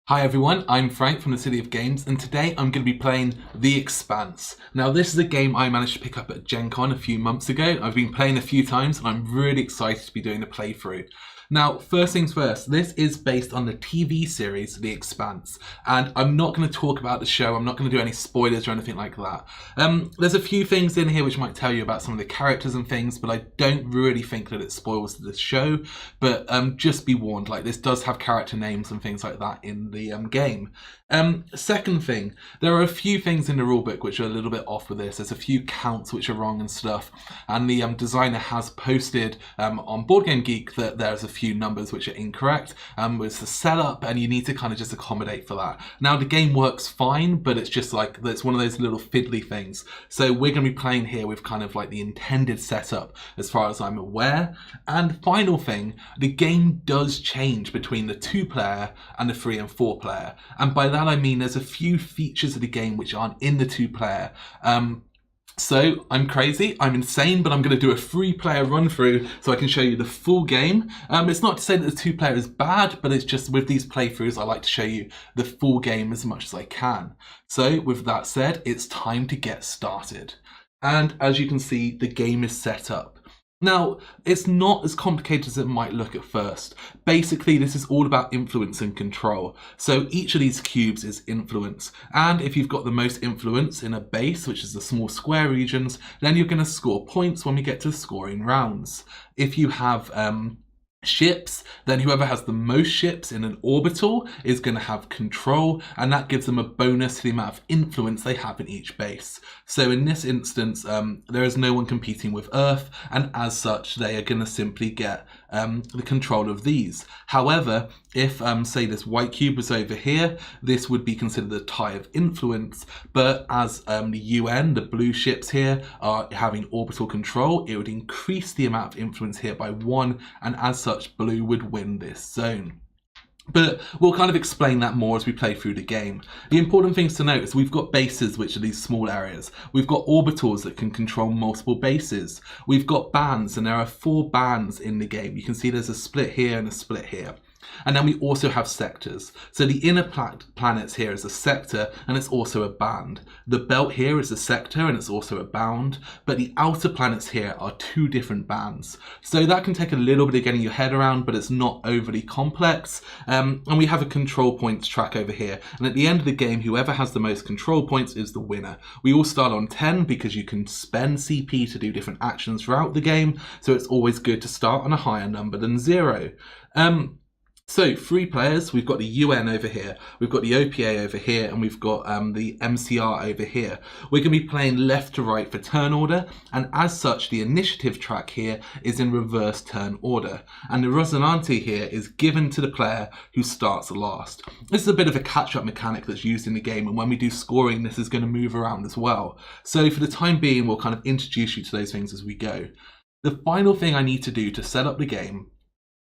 Hi everyone, I'm Frank from the City of Games, and today I'm going to be playing The Expanse. Now this is a game I managed to pick up at Gen Con a few months ago. I've been playing a few times and I'm really excited to be doing a playthrough. Now, first things first, this is based on the TV series The Expanse, and I'm not going to talk about the show, I'm not going to do any spoilers or anything like that. There's a few things in here which might tell you about some of the characters and things, but I don't really think that it spoils the show, but just be warned, like this does have character names and things like that in the game. Second thing, there are a few things in the rulebook which are a little bit off with this. There's a few counts which are wrong and stuff, and the designer has posted on BoardGameGeek that there's a few numbers which are incorrect with the setup, and you need to kind of just accommodate for that. Now the game works fine, but it's just like it's one of those little fiddly things. So we're going to be playing here with kind of like the intended setup as far as I'm aware. And final thing, the game does change between the 2-player and the 3 and 4-player, and by that I mean there's a few features of the game which aren't in the 2-player. So I'm crazy, I'm insane, but I'm going to do a 3-player run through so I can show you the full game. It's not to say that the 2-player is bad, but it's just with these playthroughs I like to show you the full game as much as I can. So with that said, it's time to get started. And as you can see, the game is set up. Now, it's not as complicated as it might look at first. Basically, this is all about influence and control. So each of these cubes is influence. And if you've got the most influence in a base, which is the small square regions, then you're going to score points when we get to scoring rounds. If you have ships, then whoever has the most ships in an orbital is going to have control, and that gives them a bonus to the amount of influence they have in each base. So in this instance, there is no one competing with Earth, and as such they are going to simply get the control of these. However, if say this white cube was over here, this would be considered a tie of influence, but as the UN, the blue ships here, are having orbital control, it would increase the amount of influence here by 1, and as such blue would win this zone. But we'll kind of explain that more as we play through the game. The important things to note is we've got bases, which are these small areas. We've got orbitals that can control multiple bases. We've got bands, and there are 4 bands in the game. You can see there's a split here and a split here. And then we also have sectors. So the inner planets here is a sector, and it's also a band. The belt here is a sector, and it's also a bound. But the outer planets here are 2 different bands. So that can take a little bit of getting your head around, but it's not overly complex. And we have a control points track over here. And at the end of the game, whoever has the most control points is the winner. We all start on 10 because you can spend CP to do different actions throughout the game. So it's always good to start on a higher number than 0. So 3 players, we've got the UN over here, we've got the OPA over here, and we've got the MCR over here. We're going to be playing left to right for turn order, and as such the initiative track here is in reverse turn order. And the Resonante here is given to the player who starts last. This is a bit of a catch-up mechanic that's used in the game, and when we do scoring this is going to move around as well. So for the time being we'll kind of introduce you to those things as we go. The final thing I need to do to set up the game,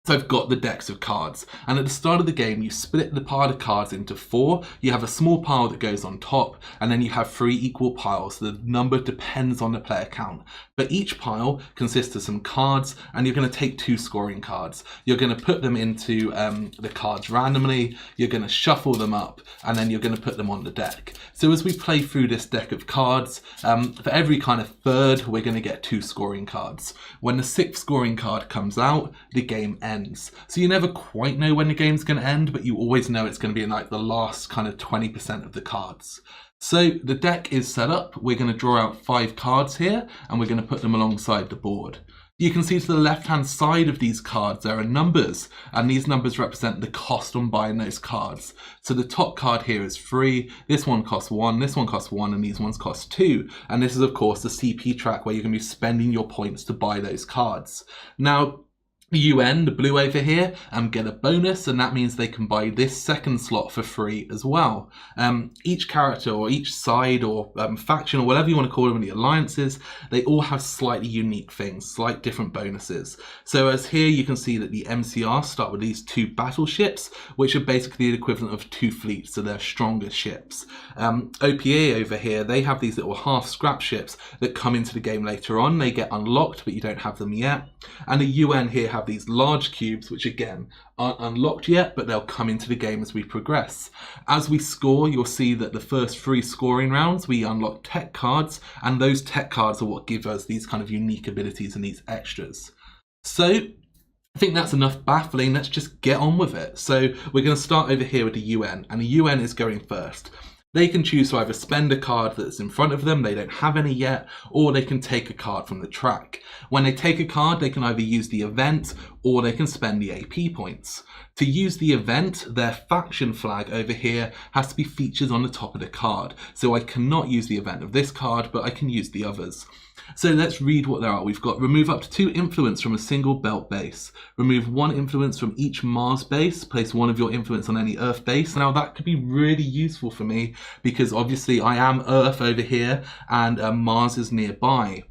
so I've got the decks of cards, and at the start of the game you split the pile of cards into 4. You have a small pile that goes on top, and then you have 3 equal piles. The number depends on the player count, but each pile consists of some cards, and you're going to take 2 scoring cards. You're going to put them into the cards randomly, you're going to shuffle them up, and then you're going to put them on the deck. So as we play through this deck of cards, for every kind of third we're going to get 2 scoring cards. When the 6th scoring card comes out, the game ends. So you never quite know when the game's going to end, but you always know it's going to be in like the last kind of 20% of the cards. So the deck is set up. We're going to draw out 5 cards here, and we're going to put them alongside the board. You can see to the left hand side of these cards there are numbers, and these numbers represent the cost on buying those cards. So the top card here is free, this one costs 1, this one costs 1, and these ones cost 2. And this is of course the CP track where you're going to be spending your points to buy those cards. Now the UN, the blue over here, get a bonus, and that means they can buy this second slot for free as well. Each character or each side or faction or whatever you want to call them in the alliances, they all have slightly unique things, slight different bonuses. So as here you can see that the MCR start with these 2 battleships, which are basically the equivalent of 2 fleets, so they're stronger ships. OPA over here, they have these little half scrap ships that come into the game later on. They get unlocked, but you don't have them yet. And the UN here have these large cubes, which again aren't unlocked yet, but they'll come into the game as we progress. As we score, you'll see that the first 3 scoring rounds, we unlock tech cards, and those tech cards are what give us these kind of unique abilities and these extras. So I think that's enough baffling. Let's just get on with it. So we're going to start over here with the UN, and the UN is going first. They can choose to either spend a card that's in front of them, they don't have any yet, or they can take a card from the track. When they take a card, they can either use the event or they can spend the AP points. To use the event, their faction flag over here has to be featured on the top of the card. So I cannot use the event of this card, but I can use the others. So let's read what there are. We've got remove up to 2 influence from a single belt base. Remove 1 influence from each Mars base. Place 1 of your influence on any Earth base. Now that could be really useful for me because obviously I am Earth over here and Mars is nearby.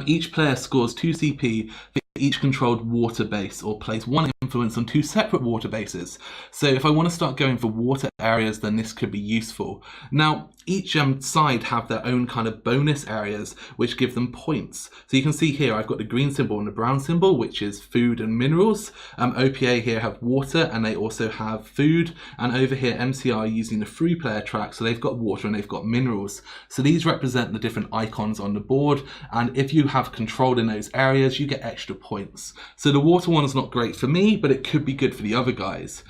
Each player scores 2 CP for each controlled water base, or place 1 influence on 2 separate water bases. So if I want to start going for water areas, then this could be useful. Now, each side have their own kind of bonus areas, which give them points. So you can see here, I've got the green symbol and the brown symbol, which is food and minerals. OPA here have water, and they also have food. And over here, MCR are using the 3-player track, so they've got water and they've got minerals. So these represent the different icons on the board, and if you have control in those areas, you get extra points. So the water one is not great for me, but it could be good for the other guys.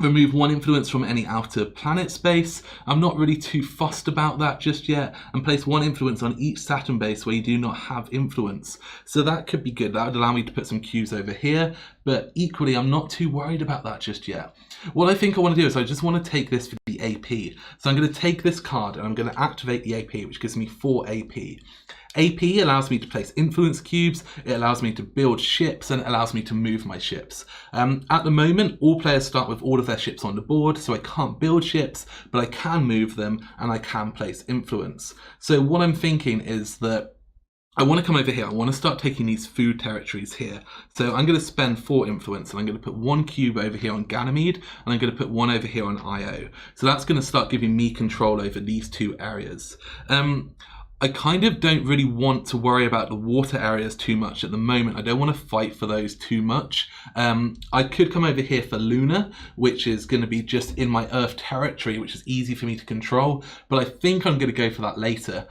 Remove 1 influence from any outer planet space. I'm not really too fussed about that just yet. And place 1 influence on each Saturn base where you do not have influence. So that could be good. That would allow me to put some cubes over here. But equally, I'm not too worried about that just yet. What I think I want to do is I just want to take this for the AP. So I'm going to take this card and I'm going to activate the AP, which gives me 4 AP. AP allows me to place influence cubes, it allows me to build ships, and it allows me to move my ships. At the moment, all players start with all of their ships on the board, so I can't build ships, but I can move them, and I can place influence. So what I'm thinking is that I want to come over here, I want to start taking these food territories here. So I'm going to spend 4 influence, and I'm going to put 1 cube over here on Ganymede, and I'm going to put 1 over here on Io. So that's going to start giving me control over these 2 areas. I kind of don't really want to worry about the water areas too much at the moment. I don't want to fight for those too much. I could come over here for Luna, which is going to be just in my Earth territory, which is easy for me to control, but I think I'm going to go for that later.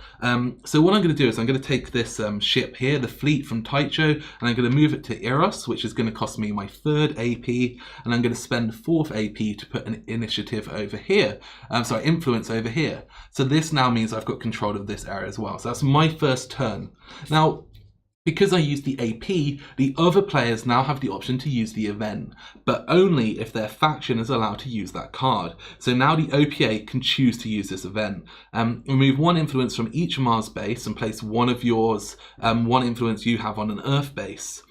So what I'm going to do is I'm going to take this ship here, the fleet from Tycho, and I'm going to move it to Eros, which is going to cost me my 3rd AP, and I'm going to spend 4th AP to put an initiative over here. Influence over here. So this now means I've got control of this area as well. So that's my first turn. Now, because I used the AP, the other players now have the option to use the event, but only if their faction is allowed to use that card. So now the OPA can choose to use this event. Remove 1 influence from each Mars base and place 1 of yours, 1 influence you have on an Earth base.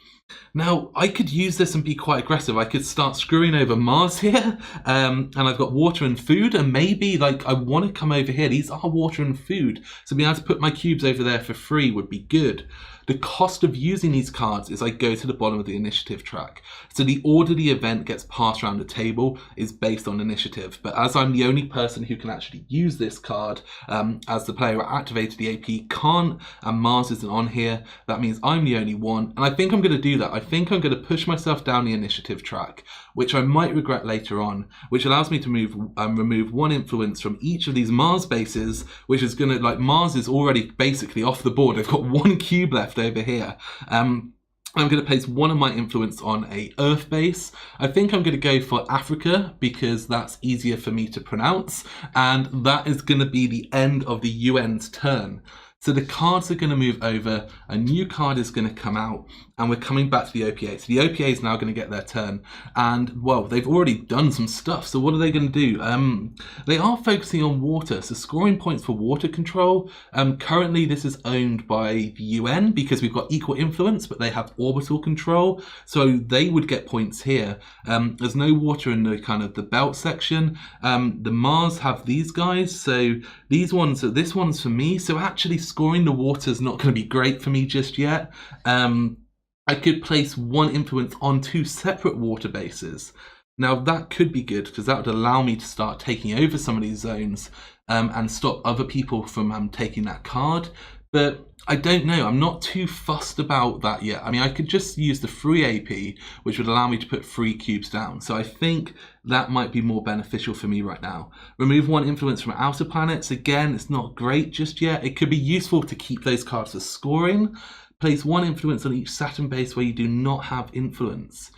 Now, I could use this and be quite aggressive. I could start screwing over Mars here, and I've got water and food, and maybe, like, I want to come over here. These are water and food, so being able to put my cubes over there for free would be good. The cost of using these cards is I go to the bottom of the initiative track. So the order the event gets passed around the table is based on initiative. But as I'm the only person who can actually use this card, as the player who activated the AP can't, and Mars isn't on here, that means I'm the only one. And I think I'm going to do that. I think I'm going to push myself down the initiative track, which I might regret later on, which allows me to remove 1 influence from each of these Mars bases, which is going to, like, Mars is already basically off the board. I've got 1 cube left over here. I'm going to place 1 of my influence on a Earth base. I think I'm going to go for Africa because that's easier for me to pronounce, and that is going to be the end of the UN's turn. So the cards are going to move over, a new card is going to come out, and we're coming back to the OPA. So the OPA is now going to get their turn, and, well, they've already done some stuff, so what are they going to do? They are focusing on water, so scoring points for water control. Currently, this is owned by the UN because we've got equal influence, but they have orbital control, so they would get points here. There's no water in the kind of the belt section. The Mars have these guys, so this one's for me, so actually scoring the water is not going to be great for me just yet. I could place 1 influence on 2 separate water bases. Now that could be good because that would allow me to start taking over some of these zones and stop other people from taking that card. But I don't know, I'm not too fussed about that yet. I mean, I could just use the free AP, which would allow me to put 3 cubes down. So I think that might be more beneficial for me right now. Remove 1 influence from outer planets. Again, it's not great just yet. It could be useful to keep those cards for scoring. Place 1 influence on each Saturn base where you do not have influence.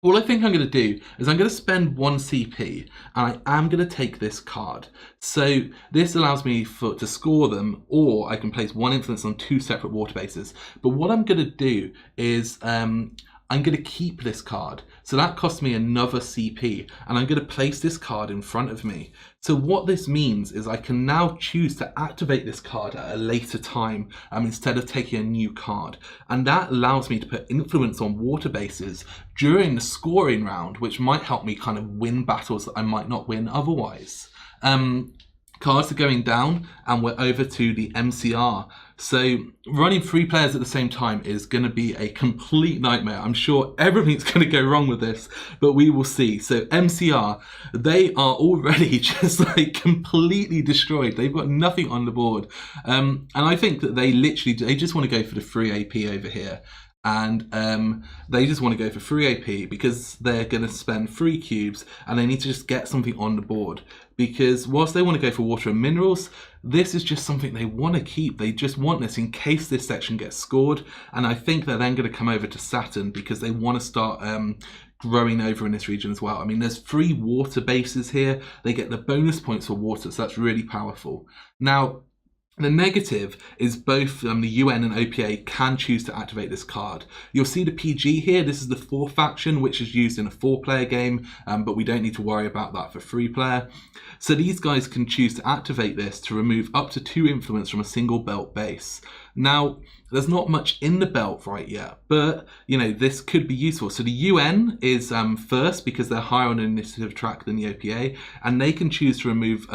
All I think I'm going to do is I'm going to spend 1 CP and I am going to take this card. So this allows me to score them, or I can place 1 influence on 2 separate water bases. But what I'm going to do is I'm going to keep this card. So that costs me another CP, and I'm going to place this card in front of me. So what this means is I can now choose to activate this card at a later time instead of taking a new card. And that allows me to put influence on water bases during the scoring round, which might help me kind of win battles that I might not win otherwise. Cards are going down and we're over to the MCR. So running 3 players at the same time is going to be a complete nightmare. I'm sure everything's going to go wrong with this, but we will see. So MCR, they are already just like completely destroyed. They've got nothing on the board. And I think that they just want to go for the free AP over here. And they just want to go for free AP because they're going to spend 3 cubes and they need to just get something on the board. Because whilst they want to go for water and minerals, this is just something they want to keep. They just want this in case this section gets scored. And I think they're then going to come over to Saturn because they want to start growing over in this region as well. I mean, there's 3 water bases here. They get the bonus points for water, so that's really powerful. Now, the negative is both the UN and OPA can choose to activate this card. You'll see the PG here. This is the 4 faction, which is used in a 4-player game, but we don't need to worry about that for 3-player. So these guys can choose to activate this to remove up to 2 influence from a single belt base. Now, there's not much in the belt right yet, but, you know, this could be useful. So the UN is first because they're higher on the initiative track than the OPA, and they can choose to remove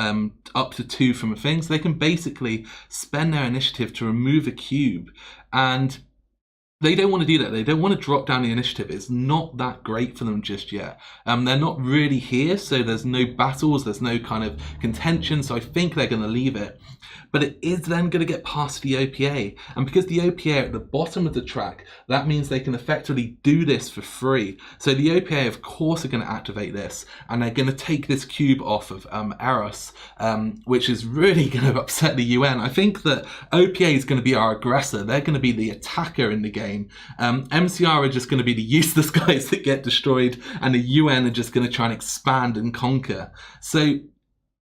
up to 2 from a thing. So they can basically spend their initiative to remove a cube, and they don't want to do that. They don't want to drop down the initiative. It's not that great for them just yet. They're not really here, so there's no battles, there's no kind of contention, so I think they're going to leave it. But it is then going to get past the OPA. And because the OPA are at the bottom of the track, that means they can effectively do this for free. So the OPA, of course, are going to activate this, and they're going to take this cube off of Eros, which is really going to upset the UN. I think that OPA is going to be our aggressor. They're going to be the attacker in the game. MCR are just going to be the useless guys that get destroyed, and the UN are just going to try and expand and conquer. So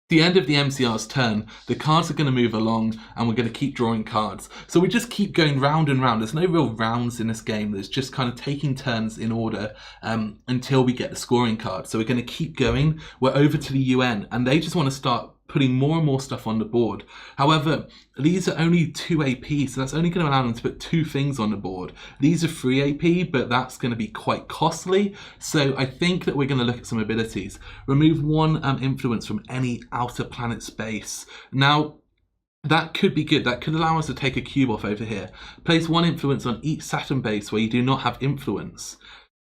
the end of the MCR's turn, the cards are going to move along and we're going to keep drawing cards. So we just keep going round and round. There's no real rounds in this game. There's just kind of taking turns in order until we get the scoring card. So we're going to keep going. We're over to the UN and they just want to start putting more and more stuff on the board. However, these are only 2 AP, so that's only going to allow them to put 2 things on the board. These are 3 AP, but that's going to be quite costly. So I think that we're going to look at some abilities. Remove 1 influence from any outer planet space. Now, that could be good. That could allow us to take a cube off over here. Place 1 influence on each Saturn base where you do not have influence.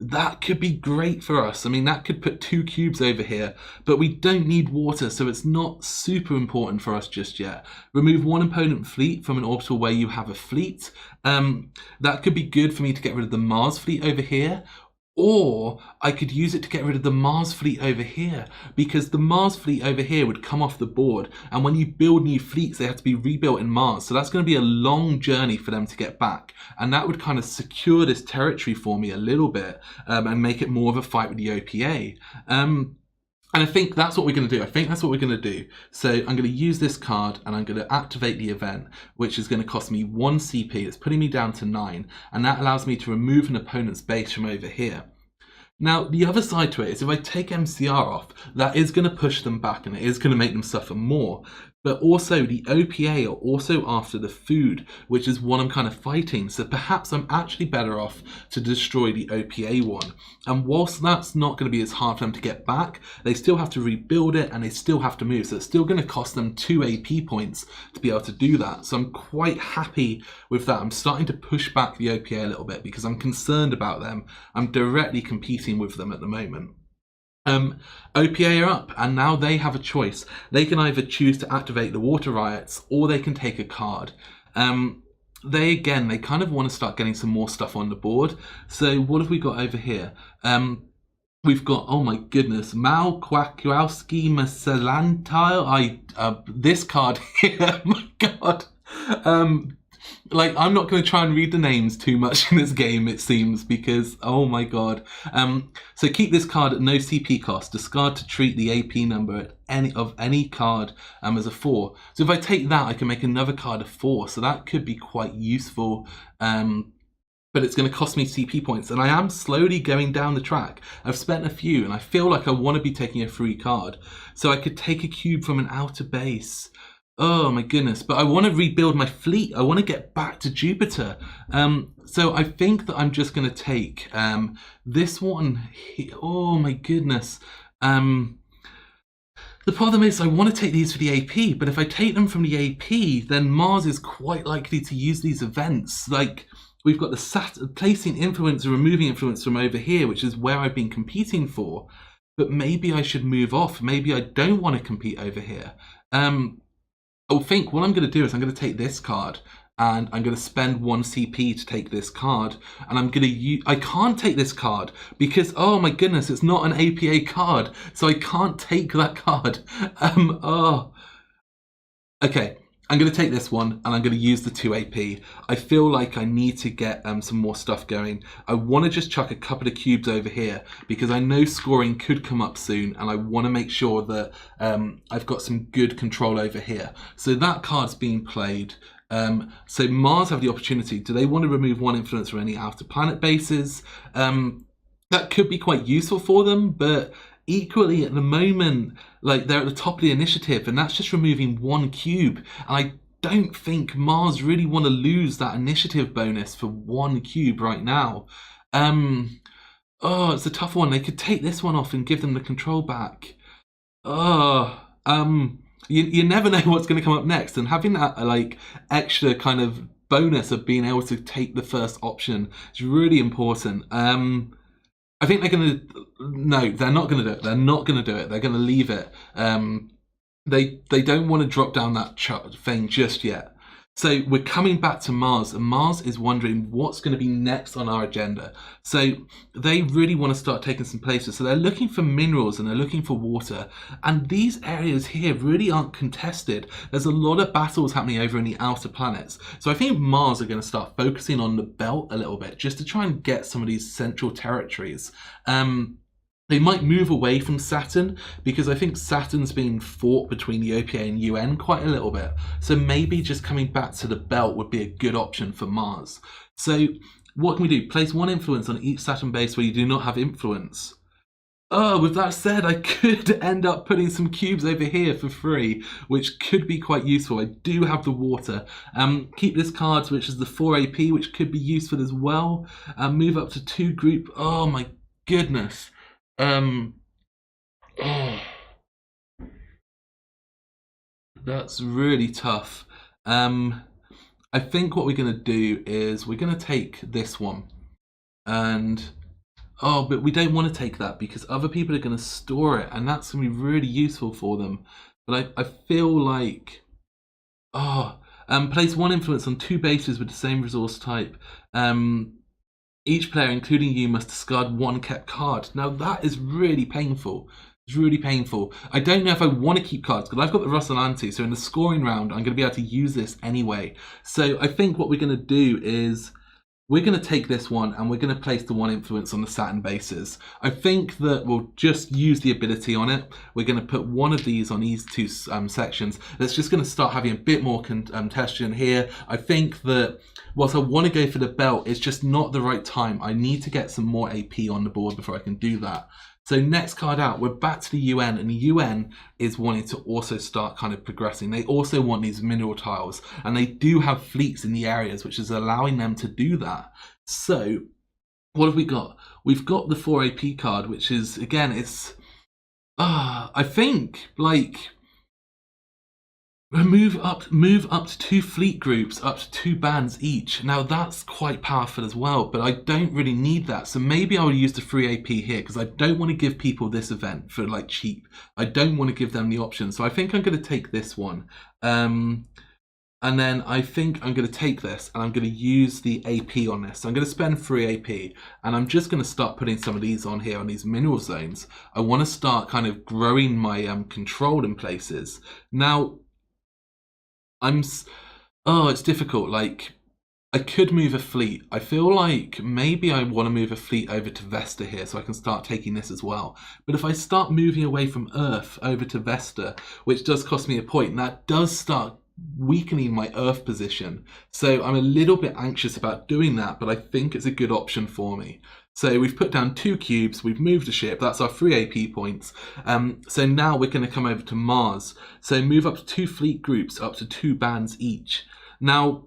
That could be great for us. I mean, that could put 2 cubes over here, but we don't need water, so it's not super important for us just yet. Remove 1 opponent fleet from an orbital where you have a fleet. That could be good for me to get rid of the Mars fleet over here, or I could use it to get rid of the Mars fleet over here, because the Mars fleet over here would come off the board, and when you build new fleets, they have to be rebuilt in Mars. So that's going to be a long journey for them to get back, and that would kind of secure this territory for me a little bit and make it more of a fight with the OPA. And I think that's what we're going to do. So I'm going to use this card and I'm going to activate the event, which is going to cost me 1 CP. It's putting me down to 9. And that allows me to remove an opponent's base from over here. Now, the other side to it is if I take MCR off, that is going to push them back and it is going to make them suffer more. But also, the OPA are also after the food, which is what I'm kind of fighting. So perhaps I'm actually better off to destroy the OPA one. And whilst that's not going to be as hard for them to get back, they still have to rebuild it and they still have to move. So it's still going to cost them 2 AP points to be able to do that. So I'm quite happy with that. I'm starting to push back the OPA a little bit because I'm concerned about them. I'm directly competing with them at the moment. OPA are up, and now they have a choice. They can either choose to activate the Water Riots, or they can take a card. They kind of want to start getting some more stuff on the board. So what have we got over here? We've got, oh my goodness, Mal Kwakowski Masalantile. This card here, oh my god. Like, I'm not going to try and read the names too much in this game, it seems, because, oh my god. So keep this card at no CP cost. Discard to treat the AP number of any card as a 4. So if I take that, I can make another card a 4. So that could be quite useful. But it's going to cost me CP points, and I am slowly going down the track. I've spent a few, and I feel like I want to be taking a free card. So I could take a cube from an outer base. Oh my goodness, but I want to rebuild my fleet. I want to get back to Jupiter. So I think that I'm just going to take this one. Oh my goodness. The problem is I want to take these for the AP, but if I take them from the AP, then Mars is quite likely to use these events. Like, we've got the placing influence and removing influence from over here, which is where I've been competing for. But maybe I should move off. Maybe I don't want to compete over here. I think what I'm going to do is I'm going to take this card, and I'm going to spend 1 CP to take this card, and I'm going to use... I can't take this card because, oh my goodness, it's not an APA card, so I can't take that card. Okay, I'm going to take this one, and I'm going to use the 2 AP. I feel like I need to get some more stuff going. I want to just chuck a couple of cubes over here, because I know scoring could come up soon, and I want to make sure that I've got some good control over here. So that card's being played. So Mars have the opportunity. Do they want to remove 1 influence from any outer planet bases? That could be quite useful for them, but equally at the moment, like, they're at the top of the initiative, and that's just removing 1 cube. And I don't think Mars really want to lose that initiative bonus for 1 cube right now. Oh, it's a tough one. They could take this one off and give them the control back. You never know what's going to come up next, and having that like extra kind of bonus of being able to take the first option is really important. I think they're going to... No, they're not going to do it. They're not going to do it. They're going to leave it. They don't want to drop down that thing just yet. So we're coming back to Mars, and Mars is wondering what's going to be next on our agenda. So they really want to start taking some places. So they're looking for minerals and they're looking for water. And these areas here really aren't contested. There's a lot of battles happening over in the outer planets. So I think Mars are going to start focusing on the belt a little bit, just to try and get some of these central territories. They might move away from Saturn, because I think Saturn's being fought between the OPA and UN quite a little bit. So maybe just coming back to the belt would be a good option for Mars. So what can we do? Place 1 influence on each Saturn base where you do not have influence. Oh, with that said, I could end up putting some cubes over here for free, which could be quite useful. I do have the water. Keep this card, which is the 4 AP, which could be useful as well. Move up to 2 group. Oh my goodness. That's really tough. I think what we're going to do is we're going to take this one, and but we don't want to take that because other people are going to store it, and that's going to be really useful for them. But I feel like place 1 influence on 2 bases with the same resource type. Each player, including you, must discard 1 kept card. Now that is really painful. It's really painful. I don't know if I want to keep cards, because I've got the Russell Ante, so in the scoring round, I'm going to be able to use this anyway. So I think what we're going to do is we're going to take this one and we're going to place the 1 influence on the Saturn bases. I think that we'll just use the ability on it. We're going to put 1 of these on these 2 sections. That's just going to start having a bit more contention here. I think that whilst I want to go for the belt, it's just not the right time. I need to get some more AP on the board before I can do that. So next card out, we're back to the UN, and the UN is wanting to also start kind of progressing. They also want these mineral tiles, and they do have fleets in the areas, which is allowing them to do that. So what have we got? We've got the 4 AP card, which is, again, it's, I think, like, Move up to 2 fleet groups, up to 2 bands each. Now that's quite powerful as well, but I don't really need that. So maybe I will use the free AP here because I don't want to give people this event for like cheap. I don't want to give them the option. So I think I'm going to take this one. And then I think I'm going to take this and I'm going to use the AP on this. So I'm going to spend free AP and I'm just going to start putting some of these on here on these mineral zones. I want to start kind of growing my control in places. Now, it's difficult. Like, I could move a fleet. I feel like maybe I want to move a fleet over to Vesta here so I can start taking this as well. But if I start moving away from Earth over to Vesta, which does cost me a point, and that does start weakening my Earth position. So I'm a little bit anxious about doing that, but I think it's a good option for me. So we've put down 2 cubes, we've moved a ship, that's our 3 AP points. So now we're going to come over to Mars. So move up to 2 fleet groups, up to 2 bands each. Now,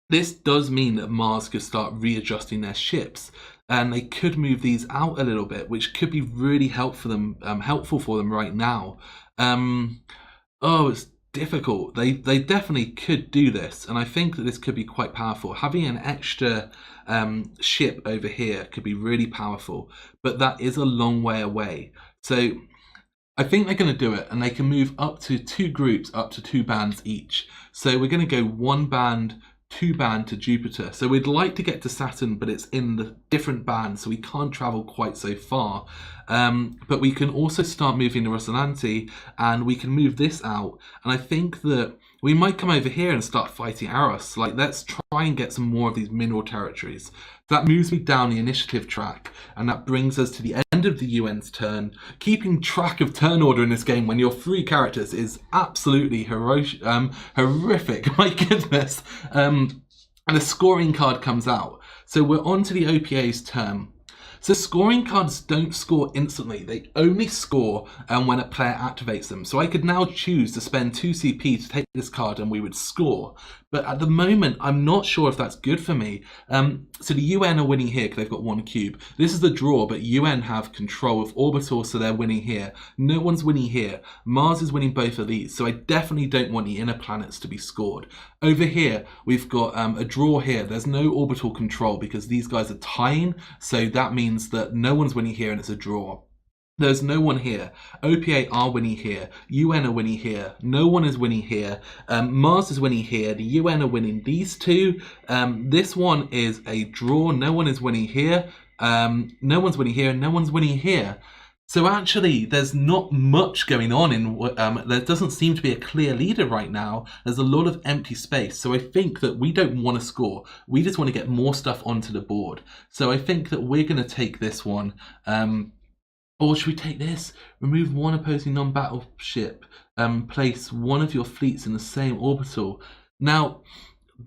this does mean that Mars could start readjusting their ships, and they could move these out a little bit, which could be really helpful for them right now. It's difficult. They definitely could do this, and I think that this could be quite powerful. Having an extra ship over here could be really powerful, but that is a long way away. So I think they're going to do it, and they can move up to 2 groups, up to 2 bands each. So we're going to go 1 band, 2 band to Jupiter. So we'd like to get to Saturn, but it's in the different bands, so we can't travel quite so far. But we can also start moving the Rocinante, and we can move this out. And I think that we might come over here and start fighting Eros. Like, let's try and get some more of these mineral territories. That moves me down the initiative track, and that brings us to the end of the UN's turn. Keeping track of turn order in this game when you're 3 characters is absolutely horrific. My goodness. And a scoring card comes out. So we're on to the OPA's turn. So scoring cards don't score instantly, they only score when a player activates them. So I could now choose to spend 2 CP to take this card and we would score. But at the moment, I'm not sure if that's good for me. So the UN are winning here because they've got 1 cube. This is the draw, but UN have control of orbital, so they're winning here. No one's winning here. Mars is winning both of these, so I definitely don't want the inner planets to be scored. Over here, we've got a draw here. There's no orbital control because these guys are tying, so that means that no one's winning here and it's a draw. There's no one here. OPA are winning here. UN are winning here. No one is winning here. Mars is winning here. The UN are winning these 2. This one is a draw. No one is winning here. No one's winning here. And no one's winning here. So actually, there's not much going on there doesn't seem to be a clear leader right now. There's a lot of empty space. So I think that we don't want to score. We just want to get more stuff onto the board. So I think that we're going to take this one. Or should we take this? Remove 1 opposing non-battleship. Place 1 of your fleets in the same orbital. Now,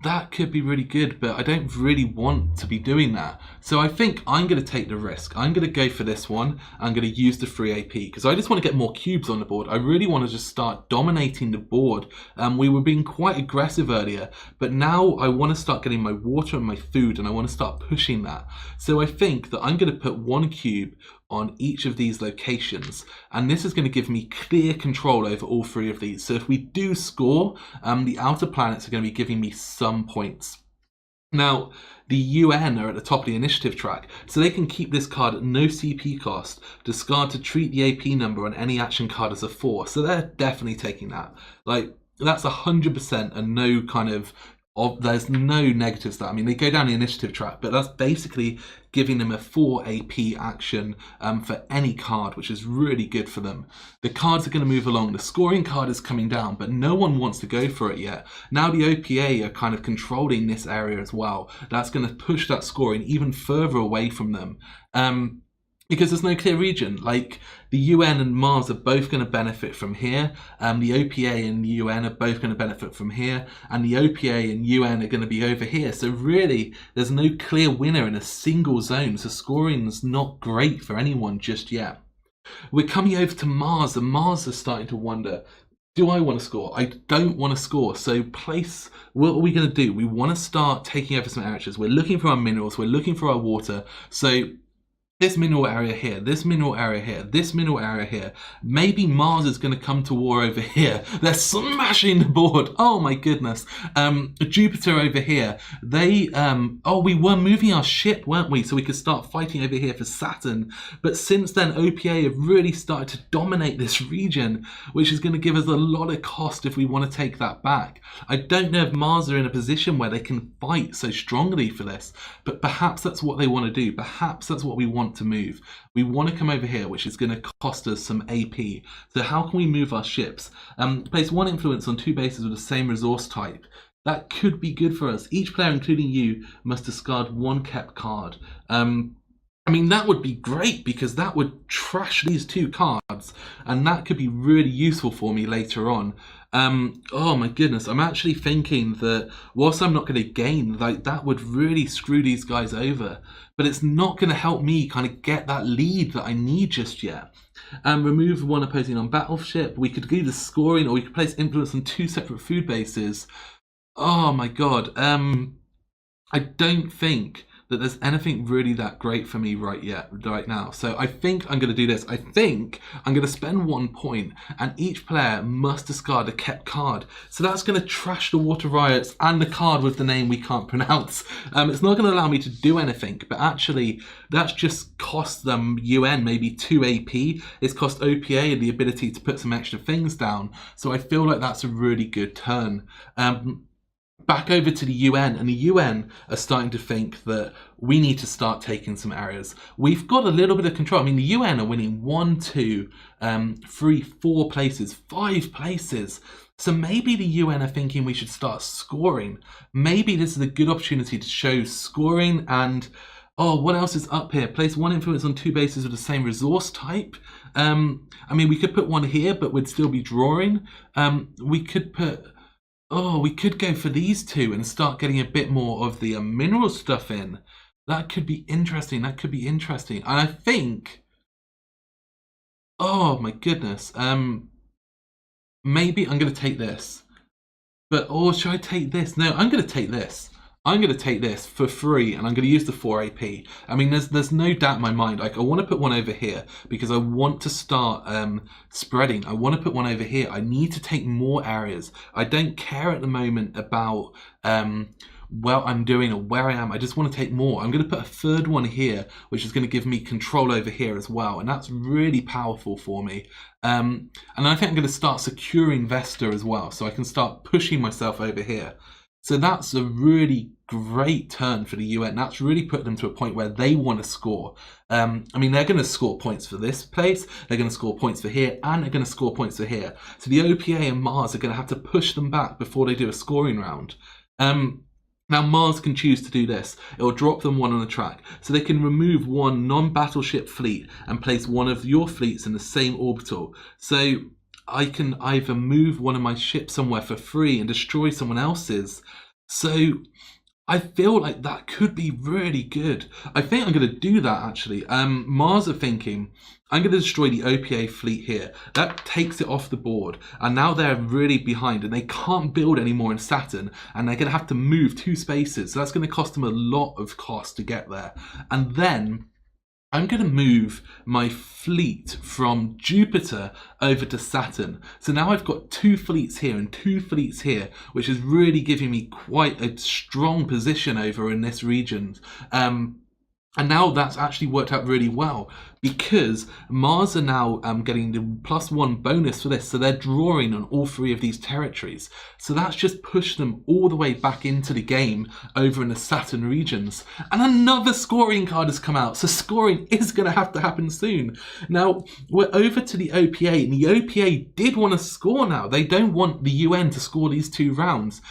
that could be really good, but I don't really want to be doing that. So I think I'm going to take the risk. I'm going to go for this one. I'm going to use the free AP because I just want to get more cubes on the board. I really want to just start dominating the board. We were being quite aggressive earlier, but now I want to start getting my water and my food, and I want to start pushing that. So I think that I'm going to put 1 cube on each of these locations, and this is going to give me clear control over all 3 of these. So if we do score, the outer planets are going to be giving me some points. Now, the UN are at the top of the initiative track, so they can keep this card at no CP cost, discard to treat the AP number on any action card as a 4, so they're definitely taking that. Like, that's 100% and no kind of there's no negatives to that. I mean, they go down the initiative track, but that's basically giving them a 4 AP action for any card, which is really good for them. The cards are going to move along. The scoring card is coming down, but no one wants to go for it yet. Now the OPA are kind of controlling this area as well. That's going to push that scoring even further away from them. Because there's no clear region. Like, the UN and Mars are both going to benefit from here. The OPA and the UN are both going to benefit from here. And the OPA and UN are going to be over here. So really, there's no clear winner in a single zone. So scoring's not great for anyone just yet. We're coming over to Mars, and Mars is starting to wonder, do I want to score? I don't want to score. So what are we going to do? We want to start taking over some areas. We're looking for our minerals. We're looking for our water. So this mineral area here, this mineral area here, this mineral area here. Maybe Mars is going to come to war over here. They're smashing the board. Oh my goodness. Jupiter over here. They, oh, we were moving our ship, weren't we? So we could start fighting over here for Saturn. But since then, OPA have really started to dominate this region, which is going to give us a lot of cost if we want to take that back. I don't know if Mars are in a position where they can fight so strongly for this, but perhaps that's what they want to do. Perhaps that's what we want to move. We want to come over here, which is going to cost us some AP. So how can we move our ships? Place 1 influence on 2 bases with the same resource type. That could be good for us. Each player, including you, must discard 1 kept card. I mean, that would be great because that would trash these 2 cards, and that could be really useful for me later on. Oh my goodness, I'm actually thinking that whilst I'm not going to gain, like, that would really screw these guys over, but it's not going to help me kind of get that lead that I need just yet. Remove 1 opposing on battleship. We could do the scoring, or we could place influence on 2 separate food bases. Oh my god. I don't think that there's anything really that great for me right now. So I think I'm going to do this. I think I'm going to spend 1 point, and each player must discard a kept card. So that's going to trash the Water Riots and the card with the name we can't pronounce. It's not going to allow me to do anything, but actually that's just cost them UN maybe 2 AP. It's cost OPA the ability to put some extra things down. So I feel like that's a really good turn. Back over to the UN, and the UN are starting to think that we need to start taking some areas. We've got a little bit of control. I mean, the UN are winning 1, 2, 3, 4 places, 5 places. So maybe the UN are thinking we should start scoring. Maybe this is a good opportunity to show scoring. And oh, what else is up here? Place 1 influence on 2 bases with the same resource type. I mean, we could put 1 here, but we'd still be drawing. We could put... Oh, we could go for these 2 and start getting a bit more of the mineral stuff in. That could be interesting. That could be interesting. And I think... Oh, my goodness. Maybe I'm going to take this. But, or should I take this? No, I'm going to take this. I'm going to take this for free, and I'm going to use the 4 AP. I mean, there's no doubt in my mind. Like, I want to put 1 over here because I want to start spreading. I want to put 1 over here. I need to take more areas. I don't care at the moment about what I'm doing or where I am. I just want to take more. I'm going to put a 3rd one here, which is going to give me control over here as well, and that's really powerful for me. And I think I'm going to start securing Vesta as well, so I can start pushing myself over here. So that's a really great turn for the UN. That's really put them to a point where they want to score. I mean, they're going to score points for this place, they're going to score points for here, and they're going to score points for here. So the OPA and Mars are going to have to push them back before they do a scoring round. Now Mars can choose to do this. It will drop them 1 on the track. So they can remove 1 non-battleship fleet and place 1 of your fleets in the same orbital. So I can either move 1 of my ships somewhere for free and destroy someone else's. So I feel like that could be really good. I think I'm going to do that actually. Mars are thinking, I'm going to destroy the OPA fleet here. That takes it off the board. And now they're really behind and they can't build anymore in Saturn. And they're going to have to move 2 spaces. So that's going to cost them a lot of cost to get there. And then I'm going to move my fleet from Jupiter over to Saturn. So now I've got 2 fleets here and 2 fleets here, which is really giving me quite a strong position over in this region. And now that's actually worked out really well because Mars are now getting the +1 bonus for this. So they're drawing on all 3 of these territories. So that's just pushed them all the way back into the game over in the Saturn regions. And another scoring card has come out. So scoring is going to happen soon. Now we're over to the OPA, and the OPA did want to score now. They don't want the UN to score these 2 rounds.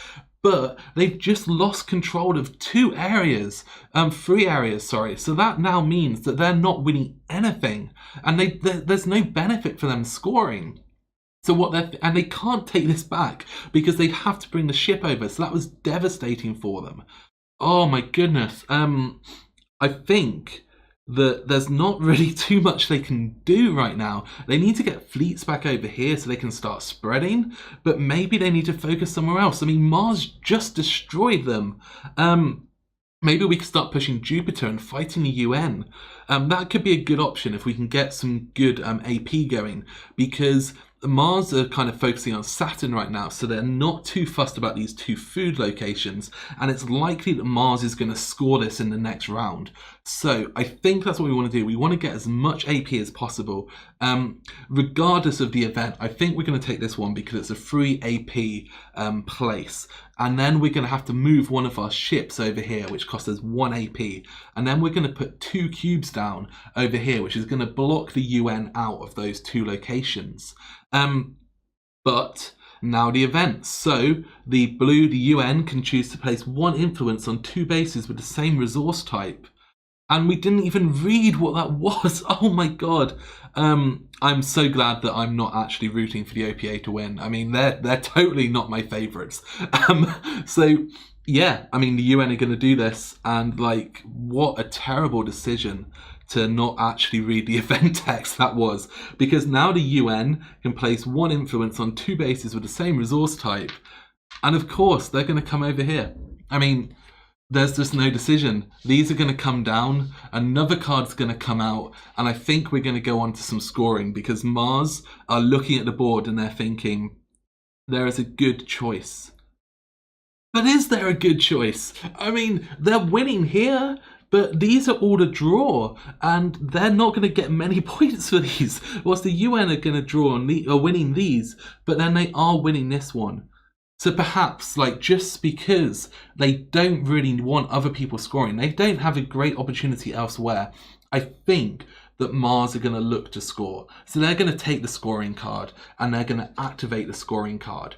But they've just lost control of 2 areas, 3 areas, sorry. So that now means that they're not winning anything, and there's no benefit for them scoring. So and they can't take this back because they have to bring the ship over. So that was devastating for them. Oh my goodness. I think that there's not really too much they can do right now. They need to get fleets back over here so they can start spreading, but maybe they need to focus somewhere else. I mean, Mars just destroyed them. Maybe we can start pushing Jupiter and fighting the UN. That could be a good option if we can get some good AP going, because Mars are kind of focusing on Saturn right now, so they're not too fussed about these two food locations, and it's likely that Mars is going to score this in the next round. So I think that's what we want to do. We want to get as much AP as possible, regardless of the event. I think we're going to take this one because it's a free AP place, and then we're going to have to move one of our ships over here, which costs us 1 AP, and then we're going to put 2 cubes down over here, which is going to block the UN out of those 2 locations. But now the events. So the UN can choose to place 1 influence on 2 bases with the same resource type. And we didn't even read what that was. Oh my god. I'm so glad that I'm not actually rooting for the OPA to win. I mean, they're totally not my favourites. So yeah, I mean, the UN are going to do this, and like, what a terrible decision to not actually read the event text that was, because now the UN can place 1 influence on 2 bases with the same resource type, and of course they're going to come over here. I mean, there's just no decision. These are going to come down, another card's going to come out, and I think we're going to go on to some scoring, because Mars are looking at the board and they're thinking, there is a good choice. But is there a good choice? I mean, they're winning here, but these are all a draw, and they're not going to get many points for these. Whilst the UN are going to draw on are winning these, but then they are winning this one. So perhaps, like, just because they don't really want other people scoring, they don't have a great opportunity elsewhere, I think that Mars are going to look to score. So they're going to take the scoring card, and they're going to activate the scoring card.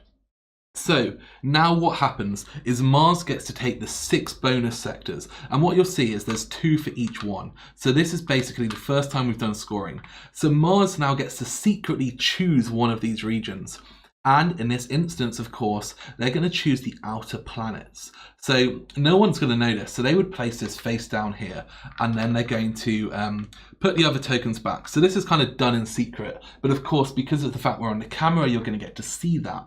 So now what happens is Mars gets to take the 6 bonus sectors, and what you'll see is there's 2 for each one. So this is basically the first time we've done scoring. So Mars now gets to secretly choose one of these regions. And in this instance, of course, they're going to choose the outer planets. So no one's going to know this. So they would place this face down here, and then they're going to put the other tokens back. So this is kind of done in secret. But of course, because of the fact we're on the camera, you're going to get to see that.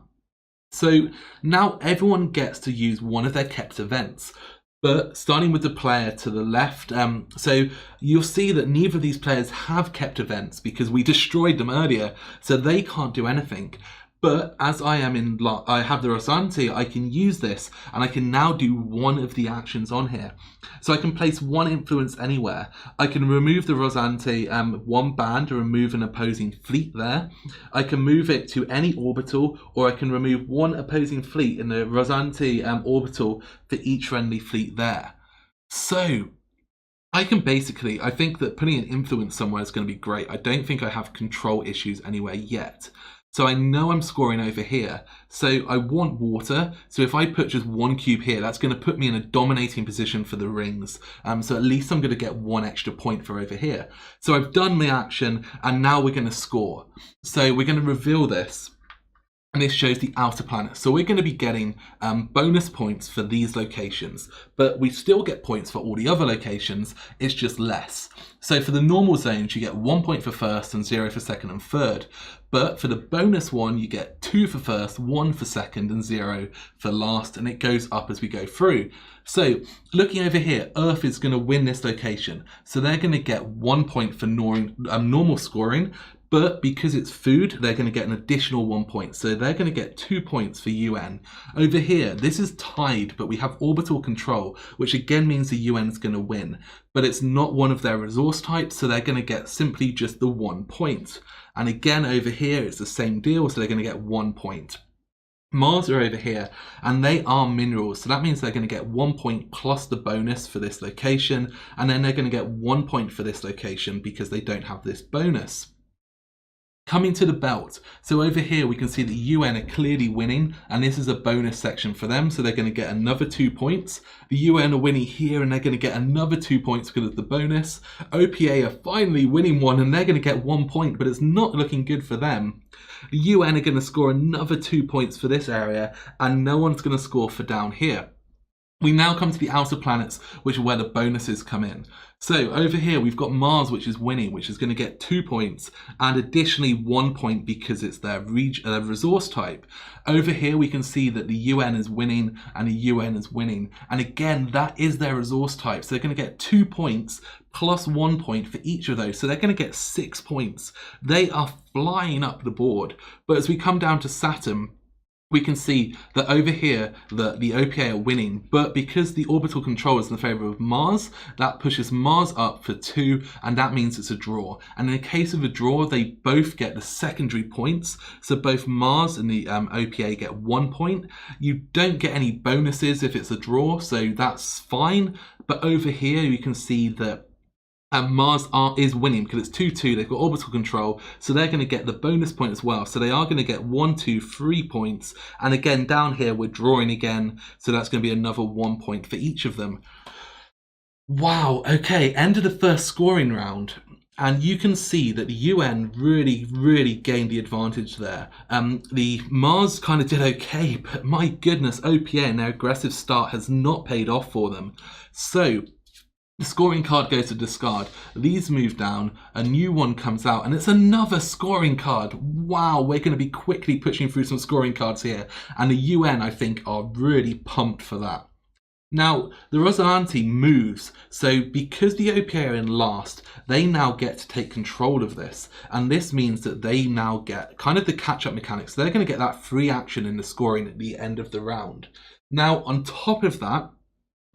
So now everyone gets to use one of their kept events. But starting with the player to the left, so you'll see that neither of these players have kept events because we destroyed them earlier, so they can't do anything. But as I have the Rosanti, I can use this, and I can now do one of the actions on here. So I can place 1 influence anywhere. I can remove the Rosanti 1 band to remove an opposing fleet there. I can move it to any orbital, or I can remove 1 opposing fleet in the Rosanti orbital for each friendly fleet there. So I think that putting an influence somewhere is going to be great. I don't think I have control issues anywhere yet. So I know I'm scoring over here. So I want water. So if I put just 1 cube here, that's going to put me in a dominating position for the rings. So at least I'm going to get 1 extra point for over here. So I've done my action, and now we're going to score. So we're going to reveal this. And this shows the outer planets. So we're going to be getting bonus points for these locations, but we still get points for all the other locations, it's just less. So for the normal zones, you get 1 point for first and 0 for second and third. But for the bonus one, you get 2 for first, 1 for second and 0 for last, and it goes up as we go through. So looking over here, Earth is going to win this location. So they're going to get 1 point for normal scoring. But because it's food, they're going to get an additional 1 point. So they're going to get 2 points for UN. Over here, this is tied, but we have orbital control, which again means the UN is going to win. But it's not one of their resource types, so they're going to get simply just the 1 point. And again, over here, it's the same deal, so they're going to get 1 point. Mars are over here, and they are minerals, so that means they're going to get 1 point plus the bonus for this location, and then they're going to get 1 point for this location because they don't have this bonus. Coming to the belt, so over here we can see the UN are clearly winning, and this is a bonus section for them, so they're going to get another 2 points. The UN are winning here, and they're going to get another 2 points because of the bonus. OPA are finally winning one, and they're going to get 1 point, but it's not looking good for them. The UN are going to score another 2 points for this area, and no one's going to score for down here. We now come to the outer planets, which are where the bonuses come in. So over here, we've got Mars, which is winning, which is going to get 2 points, and additionally 1 point because it's their resource type. Over here, we can see that the UN is winning and the UN is winning. And again, that is their resource type. So they're going to get 2 points plus 1 point for each of those. So they're going to get 6 points. They are flying up the board. But as we come down to Saturn, we can see that over here the OPA are winning, but because the orbital control is in favour of Mars, that pushes Mars up for 2, and that means it's a draw. And in the case of a draw, they both get the secondary points, so both Mars and the OPA get 1 point. You don't get any bonuses if it's a draw, so that's fine. But over here you can see that Mars is winning because it's 2-2. They've got orbital control, so they're going to get the bonus point as well. So they are going to get 1, 2, 3 points. And again, down here, we're drawing again. So that's going to be another 1 point for each of them. Wow. Okay, end of the first scoring round. And you can see that the UN really gained the advantage there. The Mars kind of did okay, but my goodness, OPA and their aggressive start has not paid off for them. So the scoring card goes to discard. These move down, a new one comes out, and it's another scoring card. Wow, we're going to be quickly pushing through some scoring cards here. And the UN, I think, are really pumped for that. Now, the Rosalanti moves, so because the OPA are in last, they now get to take control of this. And this means that they now get kind of the catch-up mechanics. They're going to get that free action in the scoring at the end of the round. Now, on top of that,